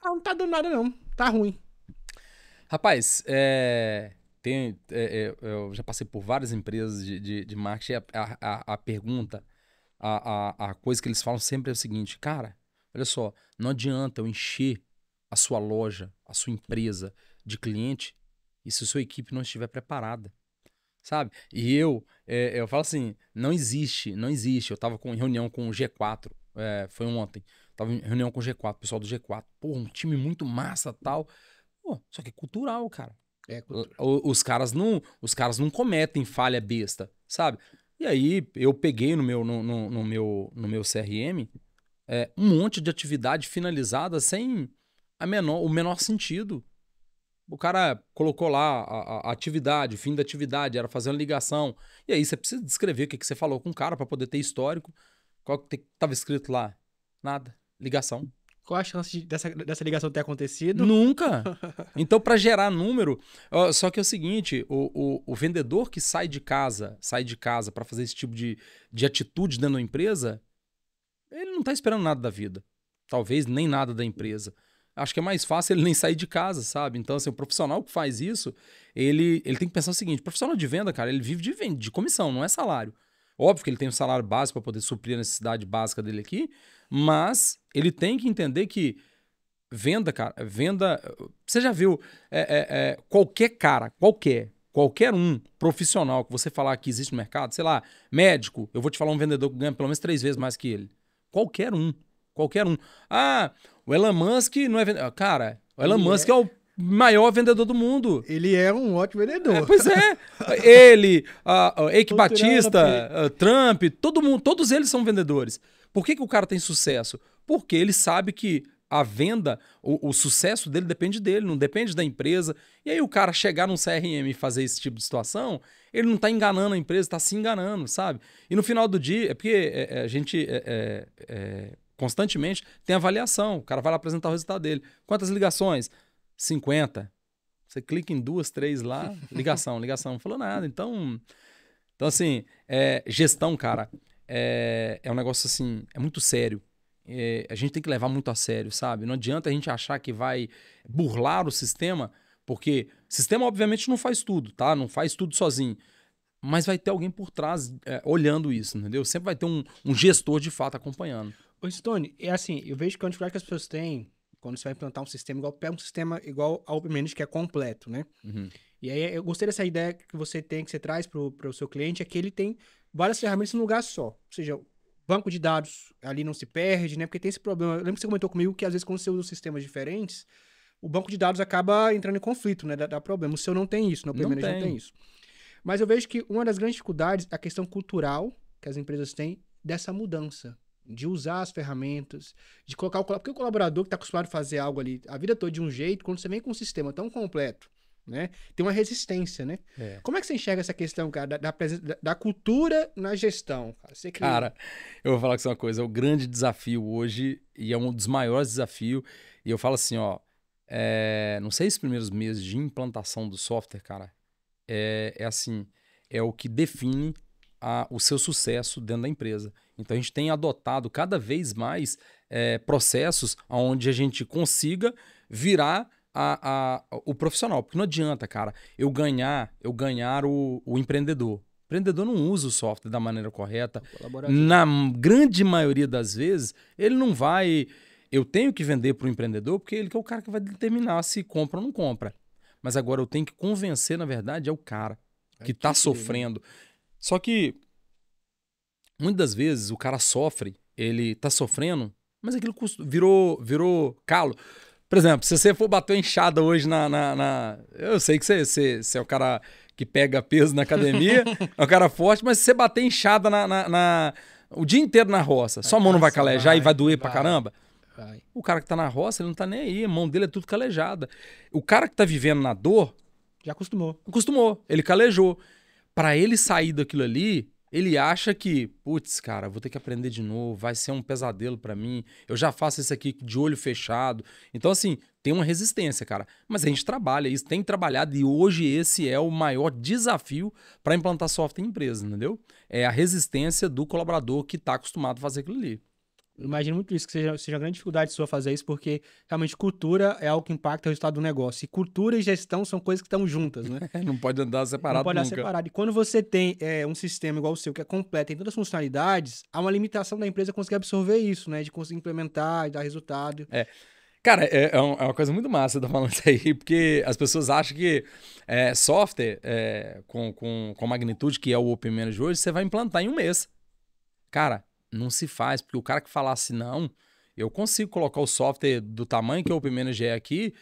não tá dando nada não, tá ruim. Rapaz, eu já passei por várias empresas de marketing. A pergunta, a coisa que eles falam sempre é o seguinte, cara, olha só, não adianta eu encher a sua loja, a sua empresa de cliente e se a sua equipe não estiver preparada, sabe? E eu falo assim, não existe. Eu tava em reunião com o G4, foi ontem, tava em reunião com o G4, pessoal do G4, pô, um time muito massa tal, pô, só que é cultural, cara. Os caras não cometem falha besta, sabe? E aí eu peguei no meu CRM um monte de atividade finalizada sem o menor sentido. O cara colocou lá a atividade, o fim da atividade, era fazer uma ligação. E aí você precisa descrever o que você falou com o cara para poder ter histórico. Qual que estava escrito lá? Nada. Ligação. Qual a chance dessa ligação ter acontecido? Nunca. Então, para gerar número, só que é o seguinte, o vendedor que sai de casa para fazer esse tipo de atitude dentro da empresa, ele não está esperando nada da vida. Talvez nem nada da empresa. Acho que é mais fácil ele nem sair de casa, sabe? Então, assim, o profissional que faz isso, ele tem que pensar o seguinte, o profissional de venda, cara, ele vive de comissão, não é salário. Óbvio que ele tem um salário básico para poder suprir a necessidade básica dele aqui, mas ele tem que entender que venda, cara, você já viu qualquer cara, qualquer um profissional que você falar que existe no mercado, sei lá, médico, eu vou te falar um vendedor que ganha pelo menos 3 vezes mais que ele. Qualquer um. O Elon Musk não é vendedor. Cara, o Elon Musk é o maior vendedor do mundo. Ele é um ótimo vendedor. Pois é. Ele, Eike Batista, Trump, todo mundo, todos eles são vendedores. Por que o cara tem sucesso? Porque ele sabe que a venda, o sucesso dele depende dele, não depende da empresa. E aí o cara chegar num CRM e fazer esse tipo de situação, ele não está enganando a empresa, está se enganando, sabe? E no final do dia, é porque a gente constantemente tem avaliação. O cara vai lá apresentar o resultado dele. Quantas ligações? 50. Você clica em 2, 3 lá, ligação. Não falou nada. Então assim, gestão, cara, é um negócio assim, é muito sério. A gente tem que levar muito a sério, sabe? Não adianta a gente achar que vai burlar o sistema, porque o sistema obviamente não faz tudo, tá? Não faz tudo sozinho. Mas vai ter alguém por trás olhando isso, entendeu? Sempre vai ter um gestor de fato acompanhando. Ô, Stone, assim, eu vejo que a dificuldade que as pessoas têm Quando você vai implantar um sistema igual, pega um sistema igual ao OpenManage, que é completo, né? Uhum. E aí eu gostei dessa ideia que você tem, que você traz para o seu cliente, é que ele tem várias ferramentas num lugar só. Ou seja, o banco de dados ali não se perde, né? Porque tem esse problema. Eu lembro que você comentou comigo que às vezes quando você usa sistemas diferentes, o banco de dados acaba entrando em conflito, né? Dá problema. O seu não tem isso, no OpenManage não tem isso. Mas eu vejo que uma das grandes dificuldades é a questão cultural que as empresas têm dessa mudança. De usar as ferramentas, de colocar porque o colaborador que está acostumado a fazer algo ali a vida toda de um jeito, quando você vem com um sistema tão completo, né, tem uma resistência, né? Como é que você enxerga essa questão, cara, da cultura na gestão? Cara, eu vou falar com você uma coisa, é o grande desafio hoje, e é um dos maiores desafios, e eu falo assim, ó, não sei os primeiros meses de implantação do software, cara, assim, é o que define o seu sucesso dentro da empresa. Então, a gente tem adotado cada vez mais processos onde a gente consiga virar o profissional. Porque não adianta, cara, eu ganhar o empreendedor. O empreendedor não usa o software da maneira correta. Na grande maioria das vezes, ele não vai... Eu tenho que vender para o empreendedor porque ele que é o cara que vai determinar se compra ou não compra. Mas agora eu tenho que convencer, na verdade, é o cara que está sofrendo. Só que, muitas das vezes, o cara sofre, ele tá sofrendo, mas aquilo virou calo. Por exemplo, se você for bater uma enxada hoje Eu sei que você é o cara que pega peso na academia, é um cara forte, mas se você bater enxada o dia inteiro na roça, sua mão não vai calejar e vai doer pra caramba? Vai. O cara que tá na roça, ele não tá nem aí, a mão dele é tudo calejada. O cara que tá vivendo na dor... Já acostumou. Acostumou, ele calejou. Para ele sair daquilo ali, ele acha que, putz, cara, vou ter que aprender de novo, vai ser um pesadelo para mim, eu já faço isso aqui de olho fechado. Então, assim, tem uma resistência, cara. Mas a gente trabalha isso, tem trabalhado, e hoje esse é o maior desafio para implantar software em empresa, entendeu? É a resistência do colaborador que está acostumado a fazer aquilo ali. Eu imagino muito isso, que seja uma grande dificuldade sua fazer isso, porque realmente cultura é algo que impacta o resultado do negócio. E cultura e gestão são coisas que estão juntas, né? Não pode andar separado Não pode andar nunca. separado. E quando você tem um sistema igual o seu, que é completo, tem todas as funcionalidades, há uma limitação da empresa conseguir absorver isso, né? De conseguir implementar e dar resultado. Cara, é uma coisa muito massa você tá falando isso aí, porque as pessoas acham que software com a magnitude que é o OpenManage hoje, você vai implantar em um mês. Cara, não se faz, porque o cara que falar assim, não, eu consigo colocar o software do tamanho que o OpenManage é aqui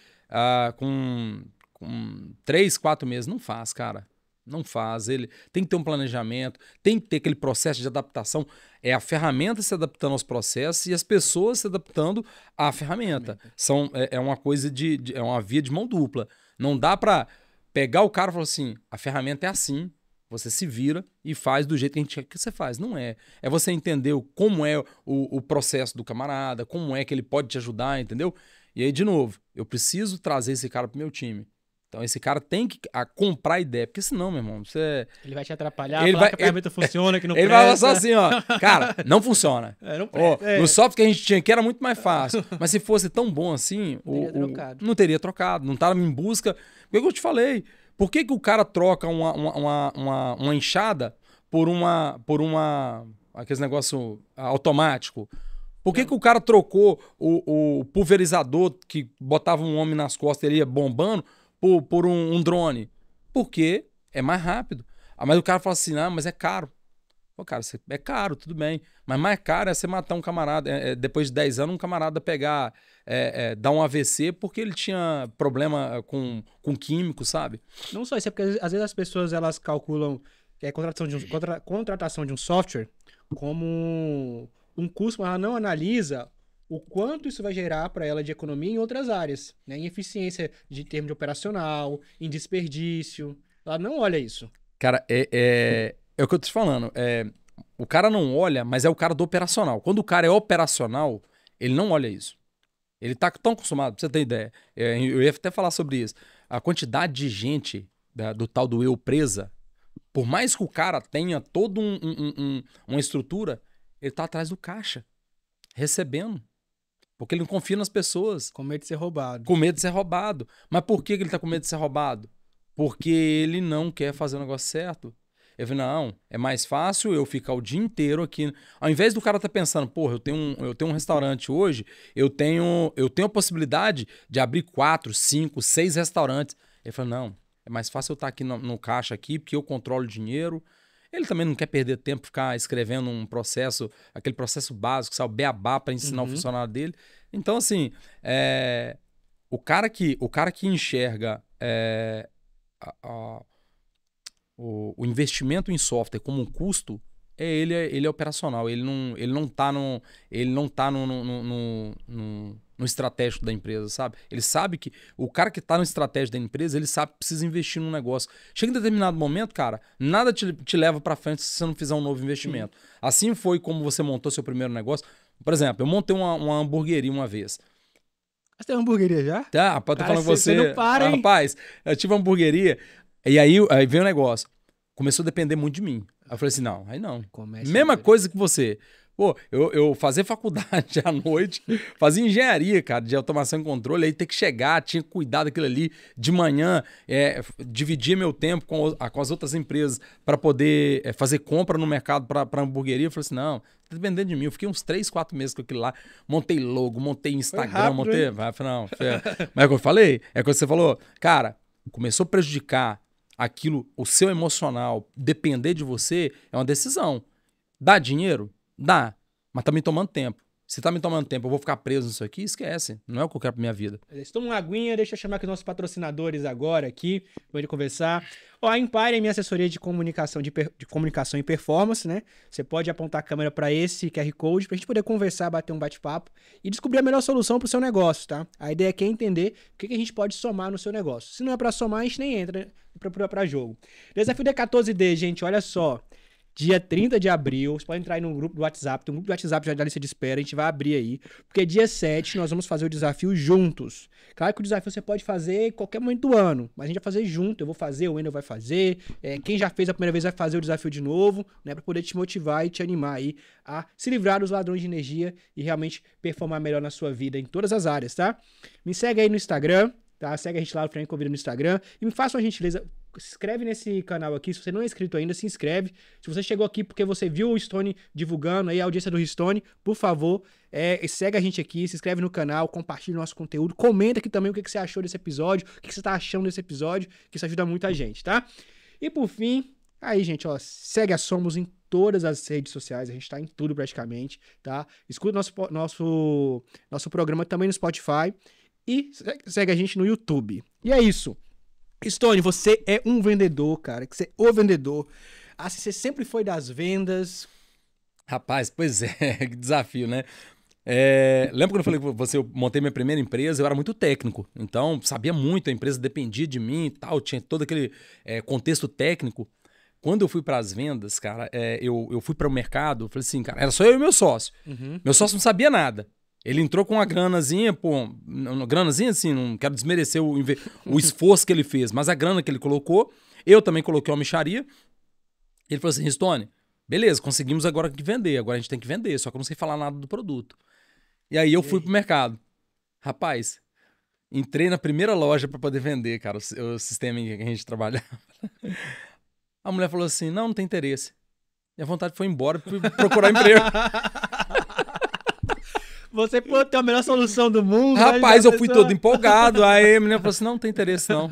com 3, 4 meses. Não faz, cara. Não faz. Ele tem que ter um planejamento, tem que ter aquele processo de adaptação. É a ferramenta se adaptando aos processos e as pessoas se adaptando à ferramenta. É uma coisa é uma via de mão dupla. Não dá para pegar o cara e falar assim, a ferramenta é assim. Você se vira e faz do jeito que a gente quer que você faz. Não é. É você entender como é o processo do camarada, como é que ele pode te ajudar, entendeu? E aí, de novo, eu preciso trazer esse cara pro meu time. Então, esse cara tem que comprar ideia, porque senão, meu irmão, ele vai te atrapalhar, que a ferramenta funciona, que não presta. Ele vai falar só assim, ó, cara, não funciona. Não presta. No software que a gente tinha aqui era muito mais fácil, mas se fosse tão bom assim, não teria trocado, não estava em busca. Porque eu te falei, por que o cara troca uma enxada por aquele negócio automático? Por que o cara trocou o pulverizador que botava um homem nas costas e ele ia bombando por um drone? Porque é mais rápido. Mas o cara fala assim, não, mas é caro. Pô, cara, é caro, tudo bem. Mas mais caro é você matar um camarada. Depois de 10 anos, um camarada pegar, dar um AVC porque ele tinha problema com químico, sabe? Não só isso, é porque às vezes as pessoas elas calculam contratação de um software como um custo, mas ela não analisa o quanto isso vai gerar para ela de economia em outras áreas, né? Em eficiência de termo de operacional, em desperdício. Ela não olha isso. Cara, é o que eu tô te falando. O cara não olha, mas é o cara do operacional. Quando o cara é operacional, ele não olha isso. Ele tá tão acostumado, pra você ter ideia. Eu ia até falar sobre isso. A quantidade de gente do tal do eu presa, por mais que o cara tenha toda uma estrutura, ele tá atrás do caixa, recebendo. Porque ele não confia nas pessoas. Com medo de ser roubado. Com medo de ser roubado. Mas por que ele tá com medo de ser roubado? Porque ele não quer fazer o negócio certo. Eu falei, não, é mais fácil eu ficar o dia inteiro aqui. Ao invés do cara tá pensando, porra, eu tenho um restaurante hoje, eu tenho a possibilidade de abrir 4, 5, 6 restaurantes. Ele falou, não, é mais fácil eu estar aqui no caixa aqui, porque eu controlo o dinheiro. Ele também não quer perder tempo ficar escrevendo um processo, aquele processo básico, sabe, o beabá para ensinar o funcionário dele. Então, assim, o cara que enxerga o investimento em software como um custo, ele é operacional. Ele não tá no estratégico da empresa, sabe? Ele sabe que o cara que tá no estratégico da empresa, ele sabe que precisa investir num negócio. Chega em determinado momento, cara, nada te leva para frente se você não fizer um novo investimento. Assim foi como você montou seu primeiro negócio. Por exemplo, eu montei uma hamburgueria uma vez. Você tem uma hamburgueria já? Tá, rapaz, tô falando com você. Você não para, hein? Rapaz, eu tive uma hamburgueria e aí veio o negócio. Começou a depender muito de mim. Aí eu falei assim, não, aí não. Mesma coisa que você. Pô, eu fazia faculdade à noite, fazia engenharia, cara, de automação e controle, aí ter que chegar, tinha que cuidar daquilo ali de manhã, dividia meu tempo com as outras empresas para poder fazer compra no mercado para hamburgueria. Eu falei assim, não, tá dependendo de mim. Eu fiquei uns 3, 4 meses com aquilo lá, montei logo, montei Instagram, rápido, montei... hein? Não, mas é o que eu falei, é o que você falou, cara, começou a prejudicar aquilo, o seu emocional, depender de você, é uma decisão. Dá dinheiro? Dá, mas tá me tomando tempo. Se tá me tomando tempo, eu vou ficar preso nisso aqui, esquece. Não é o que eu quero pra minha vida. Toma uma aguinha, deixa eu chamar aqui os nossos patrocinadores agora aqui, pra gente conversar. Ó, a Empire é minha assessoria de comunicação, de comunicação e performance, né? Você pode apontar a câmera para esse QR Code pra gente poder conversar, bater um bate-papo e descobrir a melhor solução pro seu negócio, tá? A ideia aqui é entender o que a gente pode somar no seu negócio. Se não é pra somar, a gente nem entra, né? Pra jogo. Desafio D14D, gente, olha só. Dia 30 de abril, você pode entrar aí no grupo do WhatsApp, tem um grupo do WhatsApp já da lista de espera, a gente vai abrir aí, porque dia 7 nós vamos fazer o desafio juntos. Claro que o desafio você pode fazer em qualquer momento do ano, mas a gente vai fazer junto, eu vou fazer, o Wendel vai fazer, quem já fez a primeira vez vai fazer o desafio de novo, né, para poder te motivar e te animar aí a se livrar dos ladrões de energia e realmente performar melhor na sua vida em todas as áreas, tá? Me segue aí no Instagram, tá? Segue a gente lá no Frank Convida no Instagram e me faça uma gentileza, se inscreve nesse canal aqui, se você não é inscrito ainda, se inscreve. Se você chegou aqui porque você viu o Stone divulgando aí a audiência do Stone, por favor, segue a gente aqui, se inscreve no canal, compartilha o nosso conteúdo, comenta aqui também o que você achou desse episódio, o que você tá achando desse episódio, que isso ajuda muito a gente, tá? E por fim, aí gente, ó, segue a Somos em todas as redes sociais, a gente tá em tudo praticamente, tá? Escuta nosso programa também no Spotify e segue a gente no YouTube. E é isso. Stone, você é um vendedor, cara. Que você é o vendedor. Assim, você sempre foi das vendas. Rapaz, pois é, que desafio, né? Lembra quando eu falei com você, eu montei minha primeira empresa, eu era muito técnico. Então, sabia muito, a empresa dependia de mim e tal, tinha todo aquele contexto técnico. Quando eu fui para as vendas, cara, eu fui para o mercado, eu falei assim, cara, era só eu e meu sócio. Meu sócio não sabia nada. Ele entrou com uma granazinha, uma granazinha assim, não quero desmerecer o esforço que ele fez, mas a grana que ele colocou, eu também coloquei uma mixaria. Ele falou assim, Stone, beleza, conseguimos agora que vender, agora a gente tem que vender, só que eu não sei falar nada do produto. E aí eu fui pro mercado. Rapaz, entrei na primeira loja para poder vender, cara, o sistema em que a gente trabalhava. A mulher falou assim, não tem interesse. E a vontade foi embora, fui procurar emprego. Você pode ter a melhor solução do mundo. Rapaz, eu fui todo empolgado. Aí a menina falou assim, não tem interesse não.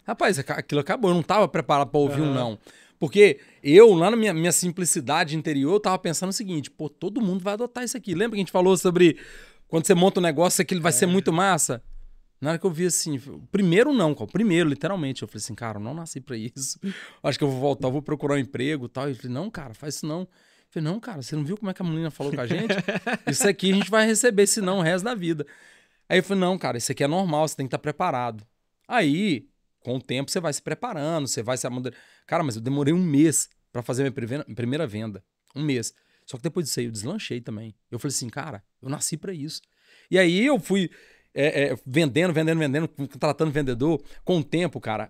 Rapaz, aquilo acabou. Eu não tava preparado pra ouvir um não. Porque eu, lá na minha simplicidade interior, eu tava pensando o seguinte, pô, todo mundo vai adotar isso aqui. Lembra que a gente falou sobre quando você monta um negócio, aquilo vai ser muito massa? Na hora que eu vi assim, primeiro não, cara, primeiro, literalmente. Eu falei assim, cara, eu não nasci pra isso. Acho que eu vou voltar, vou procurar um emprego e tal. E eu falei, não, cara, faz isso não. Eu falei, não, cara, você não viu como é que a menina falou com a gente? Isso aqui a gente vai receber, senão o resto da vida. Aí eu falei, não, cara, isso aqui é normal, você tem que estar preparado. Aí, com o tempo, você vai se preparando, você vai se amadurecendo. Cara, mas eu demorei um mês pra fazer minha primeira venda. Um mês. Só que depois disso aí, eu deslanchei também. Eu falei assim, cara, eu nasci pra isso. E aí eu fui vendendo, tratando vendedor. Com o tempo, cara,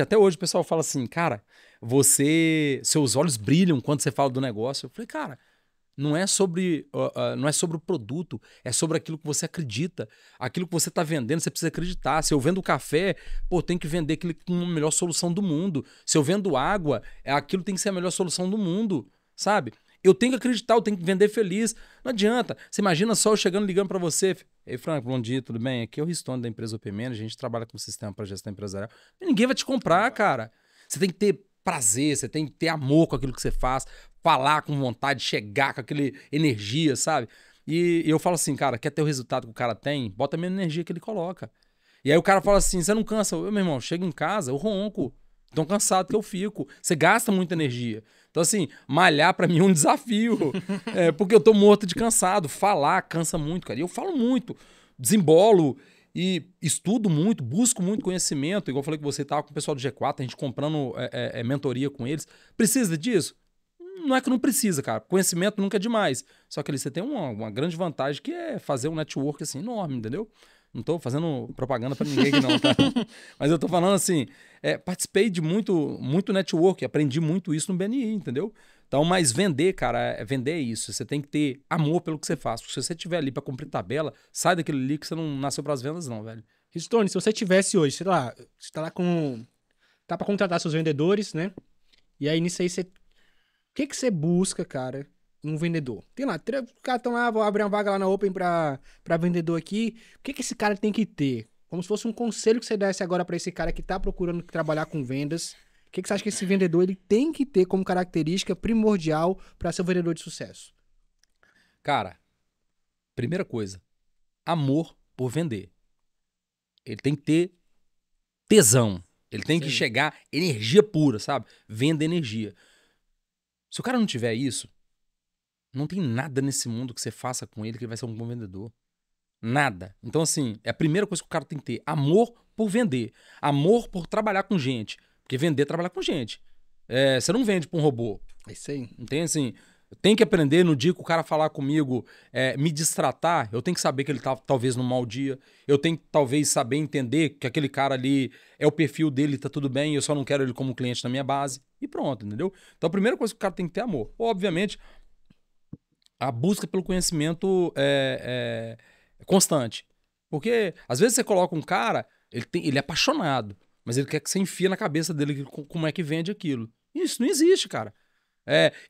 até hoje o pessoal fala assim, cara, seus olhos brilham quando você fala do negócio. Eu falei, cara, não é sobre o produto, é sobre aquilo que você acredita. Aquilo que você está vendendo, você precisa acreditar. Se eu vendo café, pô, tem que vender aquilo com a melhor solução do mundo. Se eu vendo água, aquilo tem que ser a melhor solução do mundo, sabe? Eu tenho que acreditar, eu tenho que vender feliz. Não adianta. Você imagina só eu chegando ligando para você. Ei, Franco, bom dia, tudo bem? Aqui é o Ristone da empresa OPMan, a gente trabalha com sistema para gestão empresarial. E ninguém vai te comprar, cara. Você tem que ter prazer, você tem que ter amor com aquilo que você faz, falar com vontade, chegar com aquele energia, sabe? E eu falo assim, cara, quer ter o resultado que o cara tem? Bota a mesma energia que ele coloca. E aí o cara fala assim, você não cansa? Eu, meu irmão, chego em casa, eu ronco. Tão cansado que eu fico. Você gasta muita energia. Então, assim, malhar pra mim é um desafio. Porque eu tô morto de cansado. Falar cansa muito, cara. E eu falo muito, desembolo e estudo muito, busco muito conhecimento. Igual eu falei que você tava com o pessoal do G4, a gente comprando mentoria com eles. Precisa disso? Não é que não precisa, cara. Conhecimento nunca é demais. Só que ali você tem uma grande vantagem que é fazer um network assim enorme, entendeu? Não tô fazendo propaganda pra ninguém aqui não, tá? Mas eu tô falando assim, participei de muito network, aprendi muito isso no BNI, entendeu? Então, mas vender, cara, vender é isso. Você tem que ter amor pelo que você faz. Se você estiver ali pra cumprir tabela, sai daquele ali que você não nasceu pras vendas não, velho. Ristone, se você tivesse hoje, sei lá, você tá lá com... Tá pra contratar seus vendedores, né? E aí, nisso aí, você... O que que você busca, cara, em um vendedor? Tem lá, os caras estão lá, vou abrir uma vaga lá na Open pra vendedor aqui. O que que esse cara tem que ter? Como se fosse um conselho que você desse agora pra esse cara que tá procurando trabalhar com vendas. O que que você acha que esse vendedor ele tem que ter como característica primordial pra ser um vendedor de sucesso? Cara, primeira coisa, amor por vender. Ele tem que ter tesão. Ele tem que Sim. chegar energia pura, sabe? Venda energia. Se o cara não tiver isso, não tem nada nesse mundo que você faça com ele que ele vai ser um bom vendedor. Nada. Então, assim, é a primeira coisa que o cara tem que ter. Amor por vender. Amor por trabalhar com gente. Porque vender é trabalhar com gente. Você não vende pra um robô. É isso aí. Entende? Assim, eu tenho que aprender no dia que o cara falar comigo, me distratar, eu tenho que saber que ele tá talvez num mau dia. Eu tenho que talvez saber entender que aquele cara ali é o perfil dele, tá tudo bem, eu só não quero ele como cliente na minha base. E pronto, entendeu? Então a primeira coisa que o cara tem que ter é amor. Obviamente, a busca pelo conhecimento é constante. Porque às vezes você coloca um cara, ele é apaixonado, mas ele quer que você enfia na cabeça dele como é que vende aquilo. Isso não existe, cara.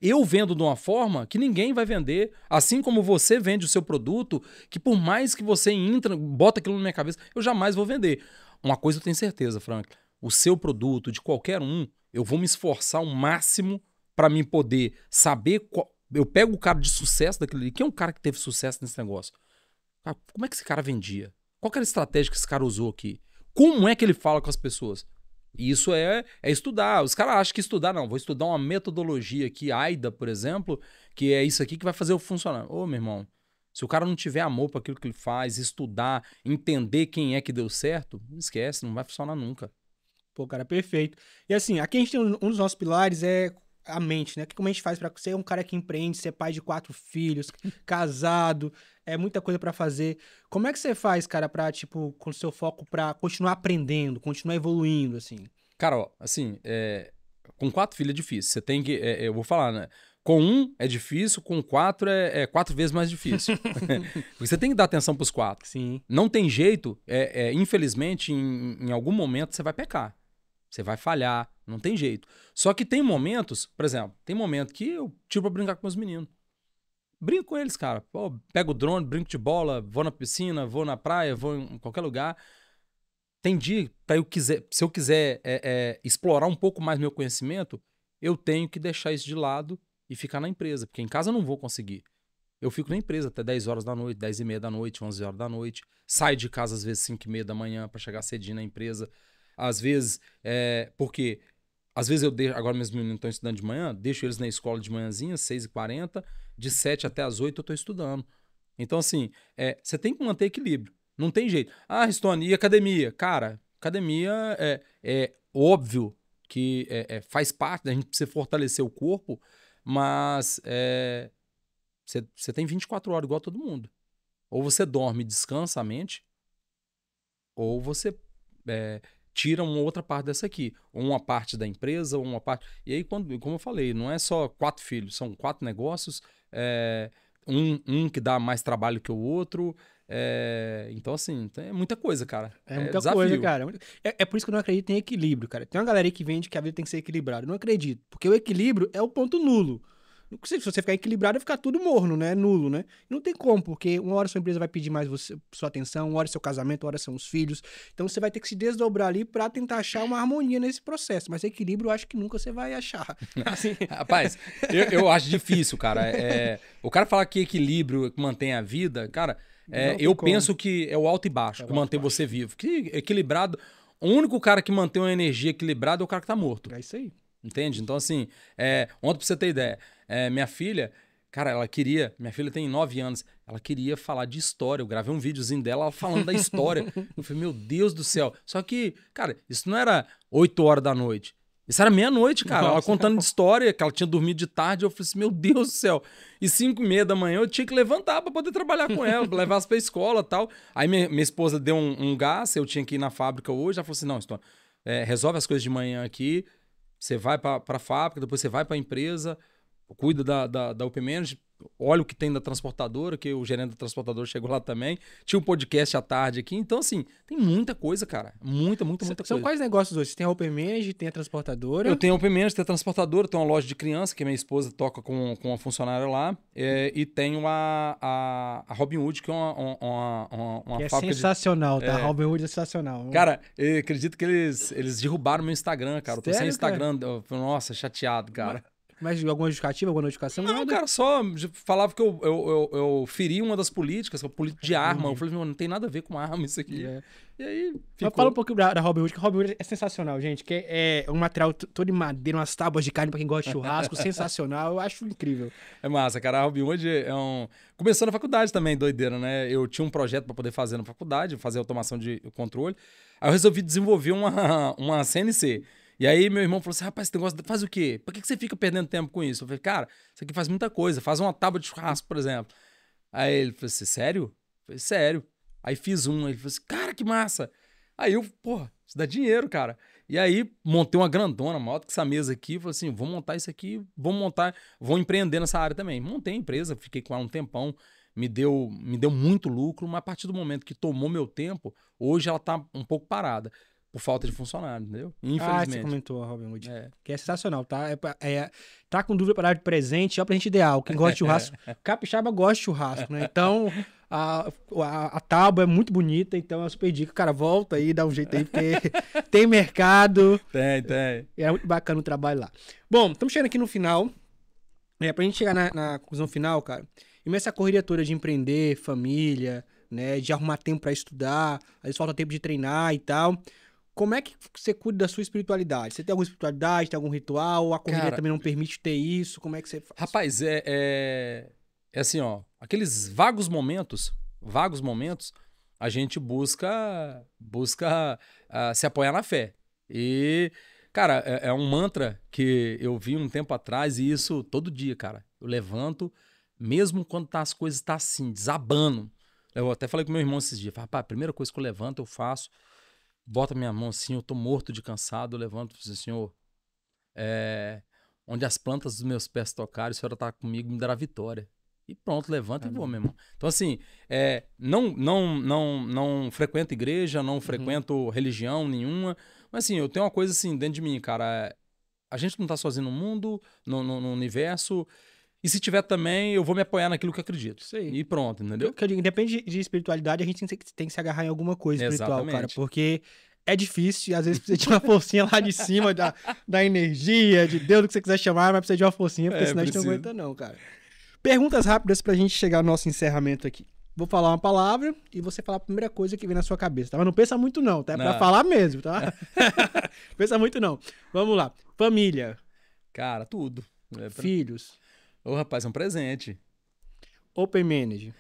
Eu vendo de uma forma que ninguém vai vender, assim como você vende o seu produto, que por mais que você bota aquilo na minha cabeça, eu jamais vou vender. Uma coisa eu tenho certeza, Frank, o seu produto, de qualquer um, eu vou me esforçar o máximo para mim poder saber eu pego o cara de sucesso daquele ali. Quem é um cara que teve sucesso nesse negócio? Cara, como é que esse cara vendia? Qual que era a estratégia que esse cara usou aqui? Como é que ele fala com as pessoas? E isso é estudar. Os caras acham que estudar, não. Vou estudar uma metodologia aqui, AIDA, por exemplo, que é isso aqui que vai fazer eu funcionar. Ô, meu irmão, se o cara não tiver amor para aquilo que ele faz, estudar, entender quem é que deu certo, não esquece, não vai funcionar nunca. Pô, cara, perfeito. E assim, aqui a gente tem um dos nossos pilares é a mente, né? Como a gente faz pra ser um cara que empreende, ser pai de 4 filhos, casado, é muita coisa pra fazer. Como é que você faz, cara, pra, tipo, com o seu foco pra continuar aprendendo, continuar evoluindo, assim? Cara, ó, assim, com 4 filhos é difícil. Você tem que, eu vou falar, né? Com um é difícil, com 4 é 4 vezes mais difícil. Porque você tem que dar atenção pros 4. Sim. Não tem jeito, infelizmente, em algum momento você vai pecar. Você vai falhar, não tem jeito. Só que tem momentos, por exemplo, tem momento que eu tiro pra brincar com meus meninos. Brinco com eles, cara. Pô, pego o drone, brinco de bola, vou na piscina, vou na praia, vou em qualquer lugar. Tem dia, se eu quiser explorar um pouco mais meu conhecimento, eu tenho que deixar isso de lado e ficar na empresa, porque em casa eu não vou conseguir. Eu fico na empresa até 10 horas da noite, 10 e meia da noite, 11 horas da noite. Saio de casa às vezes 5 e meia da manhã para chegar cedinho na empresa. Às vezes, porque às vezes eu deixo, agora meus meninos estão estudando de manhã, deixo eles na escola de manhãzinha, 6h40, de 7 até as 8 eu estou estudando. Então, assim, você tem que manter equilíbrio. Não tem jeito. Ah, Ristone, e academia? Cara, academia é óbvio que faz parte, a gente precisa fortalecer o corpo, mas você tem 24 horas igual a todo mundo. Ou você dorme e descansa a mente, ou você tira uma outra parte dessa aqui. Ou uma parte da empresa, ou uma parte... E aí, como eu falei, não é só 4 filhos, são 4 negócios, um que dá mais trabalho que o outro. Então, assim, é muita coisa, cara. É muita desafio. coisa, cara. É por isso que eu não acredito em equilíbrio, cara. Tem uma galera aí que vende que a vida tem que ser equilibrada. Eu não acredito. Porque o equilíbrio é o ponto nulo. Se você ficar equilibrado, vai ficar tudo morno, né? Nulo, né? Não tem como, porque uma hora sua empresa vai pedir mais sua atenção, uma hora seu casamento, uma hora são os filhos. Então você vai ter que se desdobrar ali pra tentar achar uma harmonia nesse processo. Mas equilíbrio eu acho que nunca você vai achar. Assim... Rapaz, eu acho difícil, cara. O cara falar que equilíbrio mantém a vida, cara, eu penso que é o alto e baixo que mantém você vivo. Que equilibrado, o único cara que mantém uma energia equilibrada é o cara que tá morto. É isso aí. Entende? Então, assim, ontem pra você ter ideia, minha filha, cara, minha filha tem 9 anos, ela queria falar de história, eu gravei um videozinho dela falando da história. Eu falei, meu Deus do céu. Só que, cara, isso não era 8 horas da noite. Isso era meia-noite, cara. Nossa. Ela contando de história, que ela tinha dormido de tarde. Eu falei assim, meu Deus do céu. E 5h30 da manhã eu tinha que levantar pra poder trabalhar com ela, levar elas pra escola e tal. Aí minha esposa deu um gás, eu tinha que ir na fábrica hoje. Ela falou assim, não, resolve as coisas de manhã aqui. Você vai para a fábrica, depois você vai para a empresa, cuida da UP Manage, olha o que tem da transportadora, que o gerente da transportadora chegou lá também. Tinha um podcast à tarde aqui. Então, assim, tem muita coisa, cara. Muita coisa. São quais negócios hoje? Você tem a Open Manage, tem a transportadora? Eu tenho a Open Manage, tenho a transportadora, tenho uma loja de criança, que minha esposa toca com uma funcionária lá. E tenho a Robinhood, que é uma que fábrica sensacional, tá? A Robinhood é sensacional. Cara, eu acredito que eles derrubaram meu Instagram, cara. Eu tô sem Instagram. Nossa, chateado, cara. Mas alguma justificativa, alguma notificação? Não, cara, só falava que eu feri uma das políticas, a política de arma. Eu falei, não tem nada a ver com arma isso aqui. E aí, ficou. Mas fala um pouquinho da Robinhood, que a Robinhood é sensacional, gente. Que é um material todo de madeira, umas tábuas de carne pra quem gosta de churrasco, sensacional. Eu acho incrível. É massa, cara. A Robinhood começou na faculdade também, doideira, né? Eu tinha um projeto pra poder fazer na faculdade, fazer automação de controle. Aí eu resolvi desenvolver uma CNC. E aí meu irmão falou assim, rapaz, esse negócio faz o quê? Por que você fica perdendo tempo com isso? Eu falei, cara, isso aqui faz muita coisa. Faz uma tábua de churrasco, por exemplo. Aí ele falou assim, sério? Eu falei, sério. Aí fiz uma. Ele falou assim, cara, que massa. Aí eu, isso dá dinheiro, cara. E aí montei uma grandona, maior que essa mesa aqui. Falei assim, vou montar isso aqui, vou empreender nessa área também. Montei a empresa, fiquei com ela um tempão. Me deu muito lucro, mas a partir do momento que tomou meu tempo, hoje ela tá um pouco parada. Por falta de funcionário, entendeu? Infelizmente. Você comentou a Robinhood. Que é sensacional, tá? Tá com dúvida para dar de presente, é o presente ideal. Quem gosta de churrasco, capixaba gosta de churrasco, né? Então, a tábua é muito bonita, então é uma super dica. Cara, volta aí, dá um jeito aí, porque tem mercado. Tem. É muito bacana o trabalho lá. Bom, estamos chegando aqui no final. Pra gente chegar na conclusão final, cara, e essa correria toda de empreender, família, né? De arrumar tempo para estudar, às vezes falta tempo de treinar e tal. Como é que você cuida da sua espiritualidade? Você tem alguma espiritualidade, tem algum ritual? A correria também não permite ter isso? Como é que você faz? Rapaz, é assim, ó. Aqueles vagos momentos, a gente busca se apoiar na fé. E, cara, é um mantra que eu vi um tempo atrás e isso todo dia, cara. Eu levanto, mesmo quando as coisas estão assim, desabando. Eu até falei com meu irmão esses dias. Rapaz, a primeira coisa que eu levanto, eu faço... Bota minha mão assim, eu tô morto de cansado, eu levanto e falo assim, Senhor, onde as plantas dos meus pés tocarem, o Senhor tá comigo, me dará vitória. E pronto, levanta e vou, meu irmão. Então assim, não frequento igreja, não frequento religião nenhuma, mas assim, eu tenho uma coisa assim dentro de mim, cara, a gente não tá sozinho no mundo, no universo. E se tiver também, eu vou me apoiar naquilo que eu acredito. Isso aí. E pronto, entendeu? Independe de espiritualidade, a gente tem que se agarrar em alguma coisa espiritual, Exatamente. Cara. Porque é difícil, e às vezes precisa de uma forcinha lá de cima, da energia, de Deus, do que você quiser chamar, mas precisa de uma forcinha, porque senão a gente não aguenta não, cara. Perguntas rápidas pra gente chegar no nosso encerramento aqui. Vou falar uma palavra e você falar a primeira coisa que vem na sua cabeça, tá? Mas não pensa muito não, tá? É pra falar mesmo, tá? Pensa muito não. Vamos lá. Família. Cara, tudo. Filhos. Ô, rapaz, é um presente. Open Manage.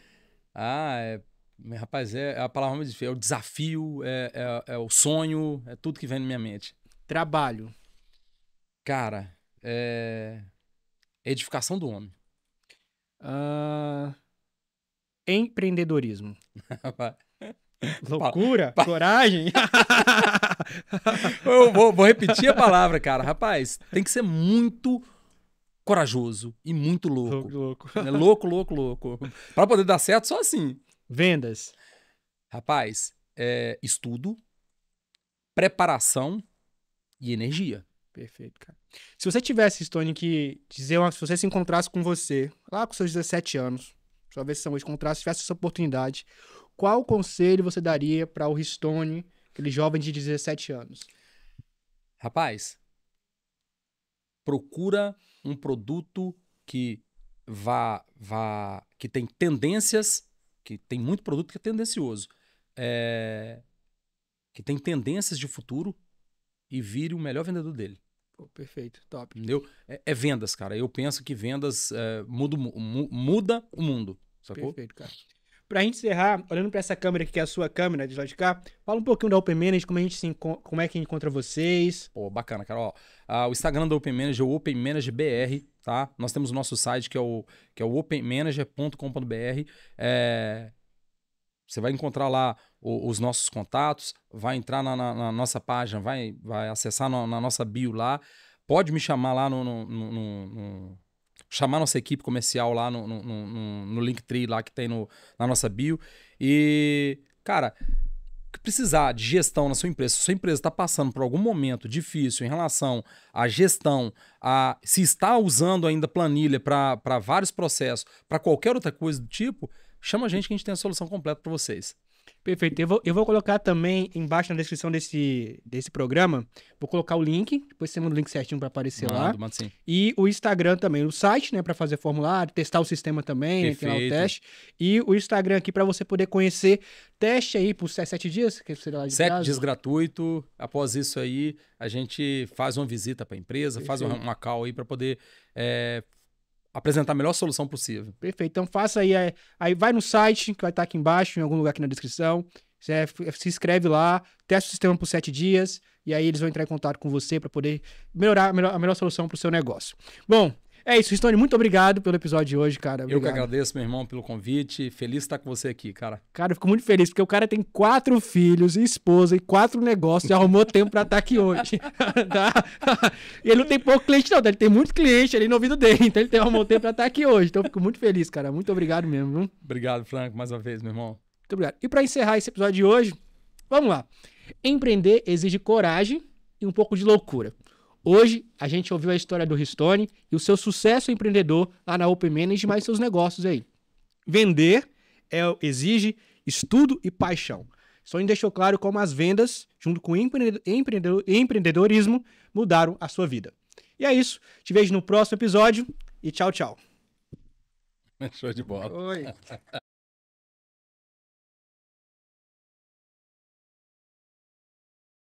Rapaz, é a palavra mais difícil. É o desafio, é o sonho, é tudo que vem na minha mente. Trabalho. Cara, edificação do homem. Empreendedorismo. Loucura? Coragem? Eu vou repetir a palavra, cara. Rapaz, tem que ser muito corajoso e muito louco. Louco. Louco. Pra poder dar certo, só assim. Vendas. Rapaz, estudo, preparação e energia. Perfeito, cara. Se você tivesse, Stone, que dizer se você se encontrasse com você, lá com seus 17 anos, sua versão hoje, tivesse essa oportunidade, qual conselho você daria para o Ristone, aquele jovem de 17 anos? Rapaz, procura um produto que que tem tendências, que tem muito produto que é tendencioso, que tem tendências de futuro e vire o melhor vendedor dele. Pô, perfeito, top. Entendeu? É vendas, cara. Eu penso que vendas muda o mundo, sacou? Perfeito, cara. Pra gente encerrar, olhando pra essa câmera aqui, que é a sua câmera de lá de cá, fala um pouquinho da Open Manage, como é que encontra vocês. Pô, bacana, cara. Ó, o Instagram da Open Manager é o Open Manager BR, tá? Nós temos o nosso site que é o openmanager.com.br. Você vai encontrar lá os nossos contatos, vai entrar na nossa página, vai acessar na nossa bio lá. Pode me chamar lá chamar nossa equipe comercial lá no Linktree lá que tem na nossa bio. E, cara, que precisar de gestão na sua empresa, se a sua empresa está passando por algum momento difícil em relação à gestão, se está usando ainda planilha para vários processos, para qualquer outra coisa do tipo, chama a gente que a gente tem a solução completa para vocês. Perfeito. Eu vou colocar também embaixo na descrição desse programa, vou colocar o link, depois você manda o link certinho para aparecer lá. Manda sim. E o Instagram também, o site, né, para fazer formulário, testar o sistema também, né, tem lá o teste. E o Instagram aqui para você poder conhecer. Teste aí por 7 dias, que seria lá de 7 dias gratuito. Após isso aí, a gente faz uma visita para a empresa, faz uma call aí para poder apresentar a melhor solução possível. Perfeito. Então faça aí, aí vai no site, que vai estar aqui embaixo, em algum lugar aqui na descrição. Você se inscreve lá, testa o sistema por 7 dias, e aí eles vão entrar em contato com você para poder melhorar a melhor solução para o seu negócio. Bom, é isso, Ristone, muito obrigado pelo episódio de hoje, cara. Obrigado. Eu que agradeço, meu irmão, pelo convite. Feliz de estar com você aqui, cara. Cara, eu fico muito feliz, porque o cara tem 4 filhos e esposa e 4 negócios e arrumou tempo pra estar aqui hoje. Tá? E ele não tem pouco cliente, não. Ele tem muito cliente ali no ouvido dele. Então ele arrumou tempo pra estar aqui hoje. Então eu fico muito feliz, cara. Muito obrigado mesmo. Viu? Obrigado, Franco, mais uma vez, meu irmão. Muito obrigado. E pra encerrar esse episódio de hoje, vamos lá. Empreender exige coragem e um pouco de loucura. Hoje, a gente ouviu a história do Ristone e o seu sucesso empreendedor lá na Open Manage, mais seus negócios aí. Vender exige estudo e paixão. Stone deixou claro como as vendas, junto com o empreendedorismo, mudaram a sua vida. E é isso. Te vejo no próximo episódio e tchau, tchau. Show de bola. Oi.